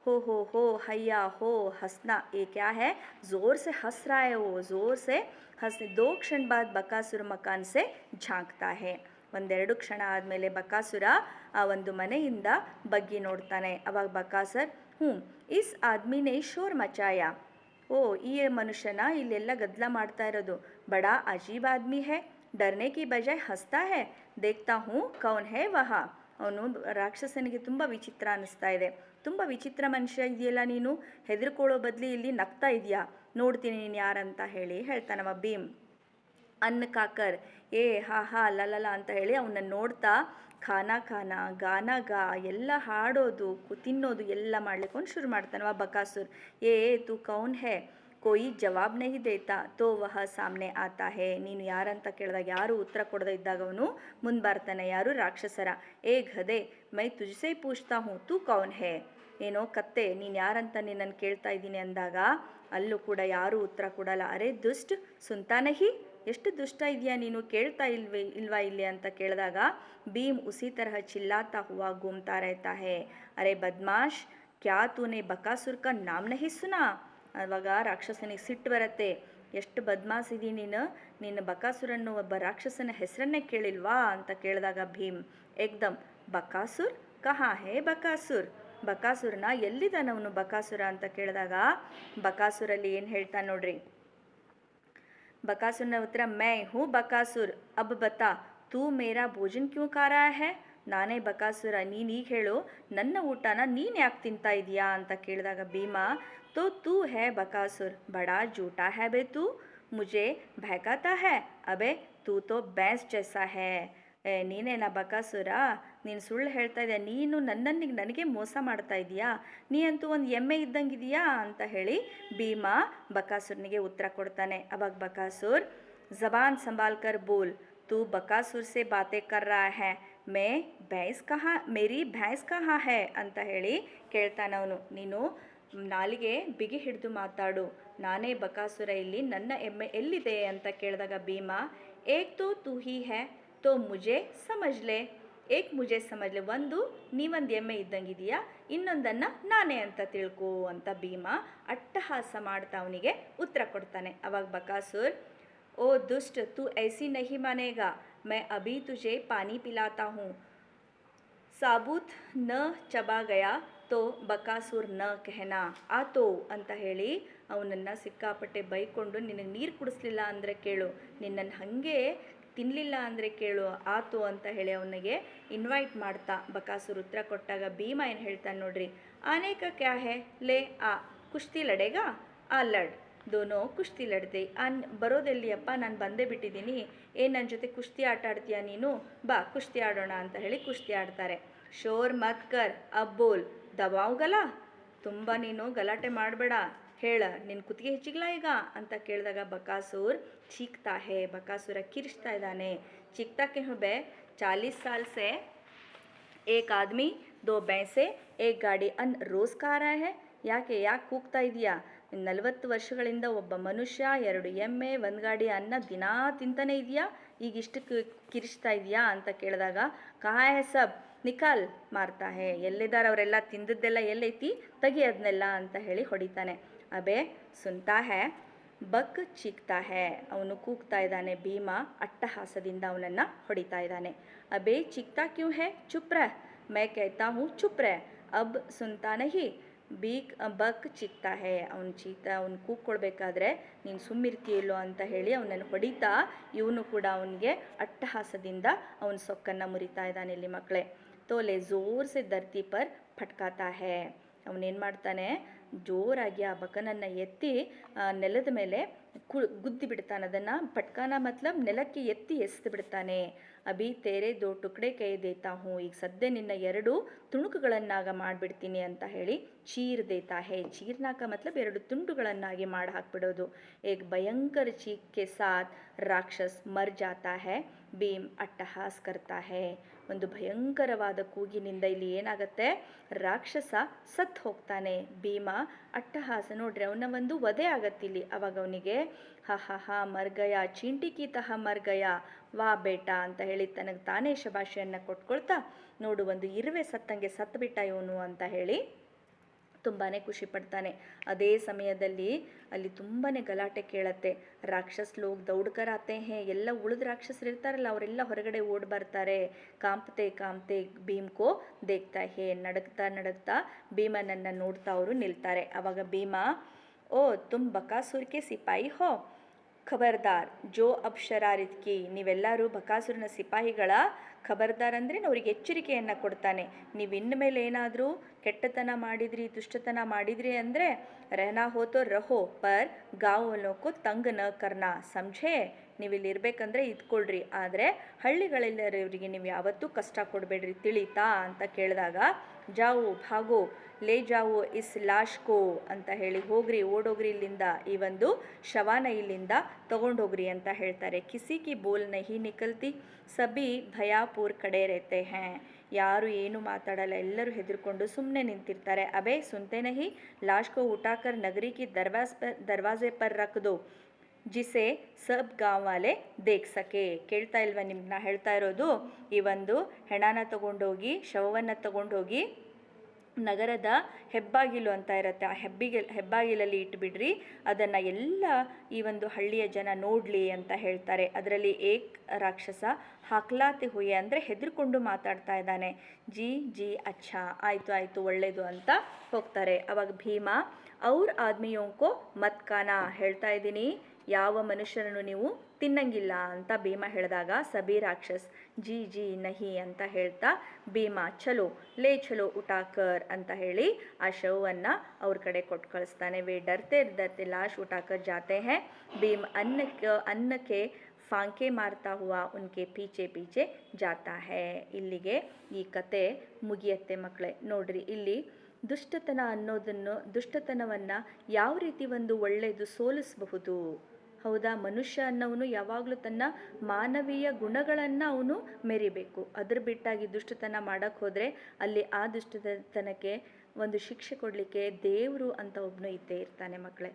[SPEAKER 1] हो हैया हो हंसना, ये क्या है, ज़ोर से हंस रहा है, वो ज़ोर से हंस. 2 क्षण बाद बकासुर मकान से झांकता है. ಒಂದೆರಡು ಕ್ಷಣ ಆದಮೇಲೆ ಬಕಾಸುರ ಆ ಒಂದು ಮನೆಯಿಂದ ಬಗ್ಗಿ ನೋಡ್ತಾನೆ. ಅವಾಗ ಬಕಾಸರ್, ಇಸ್ ಆದ್ಮಿನೇ ಶೋರ್ ಮಚಾಯ, ಓ ಈ ಮನುಷ್ಯನ ಇಲ್ಲೆಲ್ಲ ಗದ್ದಲ ಮಾಡ್ತಾ ಇರೋದು, ಬಡಾ ಅಜೀಬ್ ಆದ್ಮಿ ಹೈ, ಡರ್ನೆ ಕಿ ಬಜಾಯ್ ಹಸ್ತಾ ಹೈ, ದೇಖ್ತಾ ಹೂँ ಕೌನ್ ಹೈ ವಹ. ಅವನು ರಾಕ್ಷಸನಿಗೆ ತುಂಬ ವಿಚಿತ್ರ ಅನ್ನಿಸ್ತಾ ಇದೆ, ತುಂಬ ವಿಚಿತ್ರ ಮನುಷ್ಯ ಇದೆಯಲ್ಲ ನೀನು, ಹೆದರ್ಕೊಳ್ಳೋ ಬದಲಿ ಇಲ್ಲಿ ನಗ್ತಾ ಇದೆಯಾ, ನೋಡ್ತೀನಿ ನೀನು ಯಾರಂತ ಹೇಳಿ ಹೇಳ್ತಾನವ ಭೀಮ್. ಅನ್ನ ಕಾಕರ್ ಏ ಹಾ ಲಲಲ ಅಂತ ಹೇಳಿ ಅವನ್ನ ನೋಡ್ತಾ ಖಾನಾ ಗಾನಾ ಗಾ ಎಲ್ಲ ಹಾಡೋದು ತಿನ್ನೋದು ಎಲ್ಲ ಮಾಡ್ಲಿಕ್ಕೆ ಶುರು ಮಾಡ್ತಾನವ ಬಕಾಸುರ್. ಏ ತು ಕೌನ್ ಹೇ, ಕೋಯಿ ಜವಾಬ್ ನಹಿ ದೇತಾ ತೋ ವಹ ಸಾಮ್ನೆ ಆತಾ ಹೇ. ನೀನು ಯಾರಂತ ಕೇಳಿದಾಗ ಯಾರು ಉತ್ತರ ಕೊಡದೇ ಇದ್ದಾಗ ಅವನು ಮುಂದೆ ಬರ್ತಾನೆ. ಯಾರು ರಾಕ್ಷಸರ. ಏ ಗಧೆ ಮೈ ತುಜ್ಸೆ ಪೂಚ್ತಾ ಹೂँ ತು ಕೌನ್ ಹೇ, ಏನೋ ಕತ್ತೆ ನೀನು ಯಾರಂತ ನಿನ್ನನ್ನು ಕೇಳ್ತಾ ಇದ್ದೀನಿ ಅಂದಾಗ ಅಲ್ಲೂ ಕೂಡ ಯಾರೂ ಉತ್ತರ ಕೊಡಲ್ಲ. ಅರೆ ದುಷ್ಟ ಸುನ್ತಾ ನಹಿ, ಎಷ್ಟು ದುಷ್ಟ ಇದೆಯಾ ನೀನು, ಕೇಳ್ತಾ ಇಲ್ವಾ ಇಲ್ಲಿ ಅಂತ ಕೇಳಿದಾಗ ಭೀಮ್ ಉಸಿ ತರಹ ಚಿಲ್ಲಾತಾ ಹುವಾ ಘೂಮ್ತಾ रहता है. ಅರೆ ಬದ್ಮಾಶ್ ಕ್ಯಾ ತೂನೆ ಬಕಾಸುರ್ ಕಾ ನಾಮ್ ನಹಿ ಸುನಾ. ಅವಾಗ ರಾಕ್ಷಸನಿಗೆ ಸಿಟ್ಟು ಬರುತ್ತೆ, ಎಷ್ಟು ಬದ್ಮಾಸ್ ಇದೀ ನೀನು, ನಿನ್ನ ಬಕಾಸುರನ್ನು ಒಬ್ಬ ರಾಕ್ಷಸನ ಹೆಸರನ್ನೇ ಕೇಳಿಲ್ವಾ ಅಂತ ಕೇಳಿದಾಗ ಭೀಮ್ ಏಕ್ದಮ್ ಬಕಾಸುರ್ ಕಹಾ ಹೇ ಬಕಾಸುರ್, ಬಕಾಸುರನ ಎಲ್ಲಿದ್ದಾನವನು ಬಕಾಸುರ ಅಂತ ಕೇಳಿದಾಗ ಬಕಾಸುರಲ್ಲಿ ಏನು ಹೇಳ್ತಾನೆ ನೋಡ್ರಿ. ಬಕಾಸುರನ ಉತ್ತರ, ಮೈ ಹೂ ಬಕಾಸುರ್ ಅಬ್ ಬತಾ ತೂ ಮೇರಾ ಭೋಜನ್ ಕ್ಯೂ ಖಾ ರಹಾ ಹೈ. ನಾನೇ ಬಕಾಸುರ, ನೀನು ಈಗ ಹೇಳು ನನ್ನ ಊಟನ ನೀನು ಯಾಕೆ ತಿಂತಾ ಇದೆಯಾ ಅಂತ ಕೇಳಿದಾಗ ಭೀಮ, ತೋ ತೂ ಹೇ ಬಕಾಸುರ್, ಬಡಾ ಜೂಟಾ ಹೇ ಬೇ ತೂ, मुझे बहकाता है। अबे तू तो भैंस जैसा है. ನೀನೇನಾ ಬಕಾಸುರ, ನೀನು ಸುಳ್ಳು ಹೇಳ್ತಾ ಇದೆಯಾ, ನೀನು ನನಗೆ ಮೋಸ ಮಾಡ್ತಾ ಇದೀಯಾ, ನೀ ಅಂತೂ ಒಂದು ಎಮ್ಮೆ ಇದ್ದಂಗಿದೆಯಾ ಅಂತ ಹೇಳಿ ಭೀಮ ಬಕಾಸುರನಿಗೆ ಉತ್ತರ ಕೊಡ್ತಾನೆ. ಅವಾಗ ಬಕಾಸುರ್, ಜಬಾನ್ ಸಂಭಾಲ್ ಕರ್ ಬೋಲ್, तू बकासुर से बातें कर रहा है, मैं भैंस कहाँ, मेरी भैंस कहाँ है ಅಂತ ಹೇಳಿ ಕೇಳ್ತಾನವನು. ನೀನು ನಾಲಿಗೆ ಬಿಗಿ ಹಿಡಿದು ಮಾತಾಡು, ನಾನೇ ಬಕಾಸುರ, ಇಲ್ಲಿ ನನ್ನ ಎಮ್ಮೆ ಎಲ್ಲಿದೆ ಅಂತ ಕೇಳಿದಾಗ ಭೀಮ, ಏಕ್ ತೋ ತೂ ಹಿ ಹೈ ತೋ ಮುಜೆ ಸಮಜ್ಲೆ, ಏಕ್ ಮುಜೆ ಸಮಜ್ಲೆ, ಒಂದು ನೀವೊಂದು ಎಮ್ಮೆ ಇದ್ದಂಗಿದೆಯಾ, ಇನ್ನೊಂದನ್ನು ನಾನೇ ಅಂತ ತಿಳ್ಕೊ ಅಂತ ಭೀಮ ಅಟ್ಟಹಾಸ ಮಾಡ್ತಾ ಅವನಿಗೆ ಉತ್ತರ ಕೊಡ್ತಾನೆ. ಅವಾಗ ಬಕಾಸುರ್, ओ दुष्ट, तू ऐसी नहीं मानेगा, मैं अभी तुझे पानी पिलाता हूँ. साबूत न चबा गया तो ಬಕಾಸುರ್ ನ ಕೆಹನಾ ಆತೋ ಅಂತ ಹೇಳಿ ಅವನನ್ನು ಸಿಕ್ಕಾಪಟ್ಟೆ ಬೈಕೊಂಡು, ನಿನಗೆ ನೀರು ಕುಡಿಸ್ಲಿಲ್ಲ ಅಂದರೆ ಕೇಳು, ನಿನ್ನನ್ನು ಹಾಗೆ ತಿನ್ನಲಿಲ್ಲ ಅಂದರೆ ಕೇಳು ಆತು ಅಂತ ಹೇಳಿ ಅವನಿಗೆ ಇನ್ವೈಟ್ ಮಾಡ್ತಾ ಬಕಾಸುರ್ ಉತ್ತರ ಕೊಟ್ಟಾಗ ಭೀಮ ಏನು ಹೇಳ್ತಾನೆ ನೋಡ್ರಿ, ಆನೆ ಕಾ ಕ್ಯಾ ಹೇ, ಲೇ ಆ ಕುಶ್ತಿ ಲಡೇಗಾ, ಆ ಲಡ್, ದೋನೋ ಕುಶ್ತಿ ಲಡ್ತೆ, ಬರೋದೆಲ್ಲಿಯಪ್ಪ, ನಾನು ಬಂದೇ ಬಿಟ್ಟಿದ್ದೀನಿ, ಏನು ನನ್ನ ಜೊತೆ ಕುಶ್ತಿ ಆಟ ಆಡ್ತೀಯಾ ನೀನು, ಬಾ ಕುಶ್ತಿ ಆಡೋಣ ಅಂತ ಹೇಳಿ ಕುಶ್ತಿ ಆಡ್ತಾರೆ. ಶೋರ್ ಮತ್ ಕರ್ ಅಬ್ ಬೋಲ್ ದಬಾವುಗಲ, ತುಂಬ ನೀನು ಗಲಾಟೆ ಮಾಡಬೇಡ, ಹೇಳ ನಿನ್ನ ಕುತ್ತಿಗೆ ಹೆಚ್ಚಿಗ್ಲಾ ಈಗ ಅಂತ ಕೇಳಿದಾಗ ಬಕಾಸುರ್ ಚೀಕ್ತಾ ಹೇ, ಬಕಾಸುರ ಕಿರಿಚ್ತಾ ಇದ್ದಾನೆ. ಚೀಕ್ತಾ ಕ್ಯೋं ಬೆ, 40 साल से एक आदमी 2 भैंसे एक गाड़ी अन्न रोज़ खा रहा है, ಯಾಕೆ ಕೂಗ್ತಾ ಇದೆಯಾ, 40 ವರ್ಷಗಳಿಂದ ಒಬ್ಬ ಮನುಷ್ಯ 2 ಎಮ್ಮೆ 1 ಗಾಡಿ ಅನ್ನ ದಿನಾ ತಿಂತಾನೆ ಇದೆಯಾ, ಈಗ ಇಷ್ಟಕ್ಕೆ ಕಿರಿಚ್ತಾ ಇದೆಯಾ ಅಂತ ಕೇಳಿದಾಗ, ಕಹಾ ಹೈ ಸಬ್ ನಿಕಾಲ್ ಮಾರ್ತಾ ಹೇ, ಎಲ್ಲಿದ್ದಾರೆ ಅವರೆಲ್ಲ, ತಿಂದದ್ದೆಲ್ಲ ಎಲ್ಲೈತಿ, ತೆಗಿ ಅದನ್ನೆಲ್ಲ ಅಂತ ಹೇಳಿ ಹೊಡಿತಾನೆ. ಅಬೆ ಸುನ್ತಾ ಹೇ, ಬಕ್ ಚೀಕ್ತಾ ಹೇ, ಅವನು ಕೂಗ್ತಾ ಇದ್ದಾನೆ. ಭೀಮ ಅಟ್ಟಹಾಸದಿಂದ ಅವನನ್ನು ಹೊಡಿತಾ ಇದ್ದಾನೆ. ಅಬೆ ಚೀಕ್ತಾ ಕ್ಯೂ ಹೇ, ಚುಪ್ ರಹ, ಮೈ ಕಹತಾ ಹೂँ ಚುಪ್ ರಹ, ಅಬ್ ಸುನ್ತಾ ನಹಿ, ಬಕ್ ಚಿಕ್ತಾ ಹೇ, ಅವನು ಕೂಗ್ಕೊಳ್ಬೇಕಾದ್ರೆ ನೀನು ಸುಮ್ಮಿರ್ತೀಯಲ್ಲೋ ಅಂತ ಹೇಳಿ ಅವನನ್ನು ಹೊಡಿತಾ ಇವನು ಕೂಡ ಅವನಿಗೆ ಅಟ್ಟಹಾಸದಿಂದ ಅವನ ಸೊಕ್ಕನ್ನು ಮುರಿತಾ ಇದ್ದಾನೆ. ಇಲ್ಲಿ ಮಕ್ಕಳೇ, ತೋಲೆ ಜೋರ್ ಸೆ ಧರ್ತಿ ಪರ್ ಫಟ್ಕಾತಾ ಹೇ, ಅವನೇನು ಮಾಡ್ತಾನೆ, ಜೋರಾಗಿ ಆ ಬಕನನ್ನು ಎತ್ತಿ ನೆಲದ ಮೇಲೆ ಗುದ್ದಿ ಬಿಡ್ತಾನೆ. ಅದನ್ನು ಪಟ್ಕಾನ ಮತ್ಲಬ್ ನೆಲಕ್ಕೆ ಎತ್ತಿ ಎಸೆದು ಬಿಡ್ತಾನೆ. ಅಭಿ ತೇರೆ 2 ಟುಕಡೆ ಕೈ ದೇತಾ ಹೂँ, ಈಗ ಸದ್ಯ ನಿನ್ನ 2 ತುಣುಕುಗಳನ್ನಾಗ ಮಾಡಿಬಿಡ್ತೀನಿ ಅಂತ ಹೇಳಿ ಚೀರ್ ದೇತಾ ಹೇ, ಚೀರ್ನಾಕ ಮತ್ಲಬ್ 2 ತುಂಡುಗಳನ್ನಾಗಿ ಮಾಡಿ ಹಾಕ್ಬಿಡೋದು. ಏಕ್ ಭಯಂಕರ ಚೀಕ್ ಕೆ ಸಾಥ್ ರಾಕ್ಷಸ್ ಮರ್ ಜಾತಾ ಹೇ, ಭೀಮ್ ಅಟ್ಟಹಾಸ್ ಕರ್ತಾ ಹೇ, ಒಂದು ಭಯಂಕರವಾದ ಕೂಗಿನಿಂದ ಇಲ್ಲಿ ಏನಾಗುತ್ತೆ, ರಾಕ್ಷಸ ಸತ್ ಹೋಗ್ತಾನೆ. ಭೀಮ ಅಟ್ಟಹಾಸ ನೋಡ್ರಿ, ಅವನ ಒಂದು ವಧೆ ಆಗತ್ತಿಲ್ಲಿ. ಅವಾಗ ಅವನಿಗೆ ಹ ಹ ಹ ಮರ್ಗಯ, ಚೀಂಟಿ ಕಿ ತಹ ಮರ್ಗಯ, ವಾ ಬೇಟಾ ಅಂತ ಹೇಳಿ ತನಗೆ ತಾನೇ ಶಭಾಷೆಯನ್ನು ಕೊಟ್ಕೊಳ್ತಾ, ನೋಡು ಒಂದು ಇರುವೆ ಸತ್ತಂಗೆ ಸತ್ತುಬಿಟ್ಟ ಇವನು ಅಂತ ಹೇಳಿ ತುಂಬಾ ಖುಷಿ ಪಡ್ತಾನೆ. ಅದೇ ಸಮಯದಲ್ಲಿ ಅಲ್ಲಿ ತುಂಬಾ ಗಲಾಟೆ ಕೇಳತ್ತೆ. ರಾಕ್ಷಸ್ ಲೋಗ್ ದೌಡ್ಕರ್ ಆತೆ ಹೇ, ಎಲ್ಲ ಉಳಿದ ರಾಕ್ಷಸರು ಇರ್ತಾರಲ್ಲ ಅವರೆಲ್ಲ ಹೊರಗಡೆ ಓಡ್ ಬರ್ತಾರೆ. ಕಾಂಪ್ತೆ ಕಾಂಪ್ತೆ ಭೀಮ್ಕೋ ದೇಖ್ತಾ ಹೇ, ನಡಗ್ತಾ ನಡಗ್ತಾ ಭೀಮನನ್ನು ನೋಡ್ತಾ ಅವರು ನಿಲ್ತಾರೆ. ಆವಾಗ ಭೀಮ, ಓ ತುಮ್ ಬಕಾಸುರ್ ಕೆ ಸಿಪಾಯಿ ಹೋ, ಖಬರ್ದಾರ್ ಜೋ ಅಬ್ ಶರಾರಿತ್ ಕಿ, ನೀವೆಲ್ಲರೂ ಬಕಾಸುರನ ಸಿಪಾಯಿಗಳ, ಖಬರ್ದಾರ್ ಅಂದರೆ ಅವರಿಗೆ ಎಚ್ಚರಿಕೆಯನ್ನು ಕೊಡ್ತಾನೆ. ನೀವು ಇನ್ನು ಮೇಲೆ ಏನಾದರೂ ಕೆಟ್ಟತನ ಮಾಡಿದ್ರಿ, ದುಷ್ಟತನ ಮಾಡಿದ್ರಿ ಅಂದರೆ ರೆಹನಾ ಹೋತೋ ರಹೋ ಪರ್ ಗಾಂವ್ನೋಕೋ ತಂಗ್ ನ ಕರ್ನಾ ಸಮझे, ನೀವು ಇಲ್ಲಿ ಇರಬೇಕಂದ್ರೆ ಇದ್ಕೊಳ್ರಿ, ಆದರೆ ಹಳ್ಳಿಗಳಲ್ಲಿರೋರಿಗೆ ನೀವು ಯಾವತ್ತೂ ಕಷ್ಟ ಕೊಡಬೇಡ್ರಿ, ತಿಳಿತಾ ಅಂತ ಕೇಳಿದಾಗ, ಜಾವು ಭಾಗೋ ಲೇ ಜಾವು ಇಸ್ ಲಾಶ್ಕೋ ಅಂತ ಹೇಳಿ ಹೋಗ್ರಿ, ಓಡೋಗ್ರಿ ಇಲ್ಲಿಂದ, ಈ ಒಂದು ಶವಾನ ಇಲ್ಲಿಂದ ತಗೊಂಡೋಗ್ರಿ ಅಂತ ಹೇಳ್ತಾರೆ. ಕಿಸಿ ಕಿ ಬೋಲ್ ನಹಿ ನಿಕಲ್ತಿ, ಸಬಿ ಭಯಾಪೂರ್ ಕಡೆ ರೆತೆ ಹೇ, ಯಾರು ಏನು ಮಾತಾಡಲ್ಲ, ಎಲ್ಲರೂ ಹೆದರ್ಕೊಂಡು ಸುಮ್ಮನೆ ನಿಂತಿರ್ತಾರೆ. ಅಬೇ ಸುನ್ತೆ ನಹಿ, ಲಾಶ್ಕೋ ಉಟಾಕರ್ ನಗರಿ ಕಿ ದರ್ವಾಜೆ ಪರ್ ರಖ್ ದೋ, ಜಿಸೆ ಸಬ್ ಗಾಂವ್ ವಾಲೆ ದೇಖ್ ಸಕೆ, ಕೇಳ್ತಾ ಇಲ್ವಾ ನಿಮ್ಗೆ ನಾ ಹೇಳ್ತಾ ಇರೋದು, ಈ ಒಂದು ಹೆಣನ ತಗೊಂಡೋಗಿ, ಶವವನ್ನು ತಗೊಂಡೋಗಿ ನಗರದ ಹೆಬ್ಬಾಗಿಲು ಅಂತ ಇರುತ್ತೆ, ಆ ಹೆಬ್ಬಾಗಿಲಲ್ಲಿ ಇಟ್ಬಿಡ್ರಿ, ಅದನ್ನು ಎಲ್ಲ ಈ ಒಂದು ಹಳ್ಳಿಯ ಜನ ನೋಡಲಿ ಅಂತ ಹೇಳ್ತಾರೆ. ಅದರಲ್ಲಿ ಏಕ್ ರಾಕ್ಷಸ ಹಾಕ್ಲಾತೆ ಹುಯ್ಯ ಅಂದರೆ ಹೆದರ್ಕೊಂಡು ಮಾತಾಡ್ತಾ ಇದ್ದಾನೆ. ಜಿ ಜಿ ಅಚ್ಚಾ, ಆಯಿತು ಆಯಿತು ಒಳ್ಳೆಯದು ಅಂತ ಹೋಗ್ತಾರೆ. ಅವಾಗ ಭೀಮ ಅವ್ರ ಆದ್ಮಿಯೋಂಕೋ ಮತ್ಕಾನ, ಹೇಳ್ತಾ ಇದ್ದೀನಿ ಯಾವ ಮನುಷ್ಯರನ್ನು ನೀವು ತಿನ್ನಂಗಿಲ್ಲ ಅಂತ ಭೀಮ ಹೇಳಿದಾಗ ಸಭಿ ರಾಕ್ಷಸ್ ಜಿ ಜಿ ನಹಿ ಅಂತ ಹೇಳ್ತಾ ಭೀಮ ಚಲೋ ಲೇ ಚಲೋ ಉಟಾಕರ್ ಅಂತ ಹೇಳಿ ಆ ಶವವನ್ನು ಅವ್ರ ಕಡೆ ಕೊಟ್ಟು ಕಳಿಸ್ತಾನೆ. ವೇ ಡರ್ತೆ ಡರ್ತೆ ಲಾಶ್ ಉಟಾಕರ್ ಜಾತೆ ಹೇ. ಭೀಮ್ ಅನ್ನಕ್ಕೆ ಫಾಂಕೆ ಮಾರ್ತಾ ಹುआ ಉನ್ಕೆ ಪೀಚೆ ಪೀಚೆ ಜಾತಾ ಹೇ. ಇಲ್ಲಿಗೆ ಈ ಕತೆ ಮುಗಿಯತ್ತೆ ಮಕ್ಕಳೇ. ನೋಡ್ರಿ, ಇಲ್ಲಿ ದುಷ್ಟತನವನ್ನು ಯಾವ ರೀತಿ ಒಂದು ಒಳ್ಳೆಯದು ಸೋಲಿಸಬಹುದು. ಹೌದಾ, ಮನುಷ್ಯ ಅನ್ನೋನು ಯಾವಾಗಲೂ ತನ್ನ ಮಾನವೀಯ ಗುಣಗಳನ್ನು ಅವನು ಮೆರಿಬೇಕು. ಅದ್ರ ಬಿಟ್ಟಾಗಿ ದುಷ್ಟತನ ಮಾಡೋಕ್ಕೆ ಹೋದರೆ ಅಲ್ಲಿ ಆ ದುಷ್ಟತನಕ್ಕೆ ಒಂದು ಶಿಕ್ಷೆ ಕೊಡಲಿಕ್ಕೆ ದೇವರು ಅಂತ ಒಬ್ಬನು ಇದ್ದೇ ಇರ್ತಾನೆ ಮಕ್ಕಳೇ.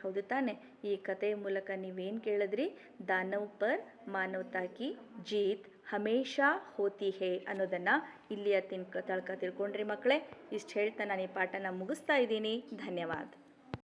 [SPEAKER 1] ಹೌದು ತಾನೆ? ಈ ಕಥೆಯ ಮೂಲಕ ನೀವೇನು ಕೇಳಿದ್ರಿ? ದಾನವ್ ಪರ್ ಮಾನವತಾ ಕಿ ಜೀತ್ ಹಮೇಶಾ ಹೋತಿ ಹೇ ಅನ್ನೋದನ್ನು ಇಲ್ಲಿಯ ತನಕ ತಿಳ್ಕೊಂಡ್ರಿ ಮಕ್ಕಳೇ. ಇಷ್ಟು ಹೇಳ್ತಾ ನಾನು ಈ ಪಾಠನ ಮುಗಿಸ್ತಾ ಇದ್ದೀನಿ. ಧನ್ಯವಾದ.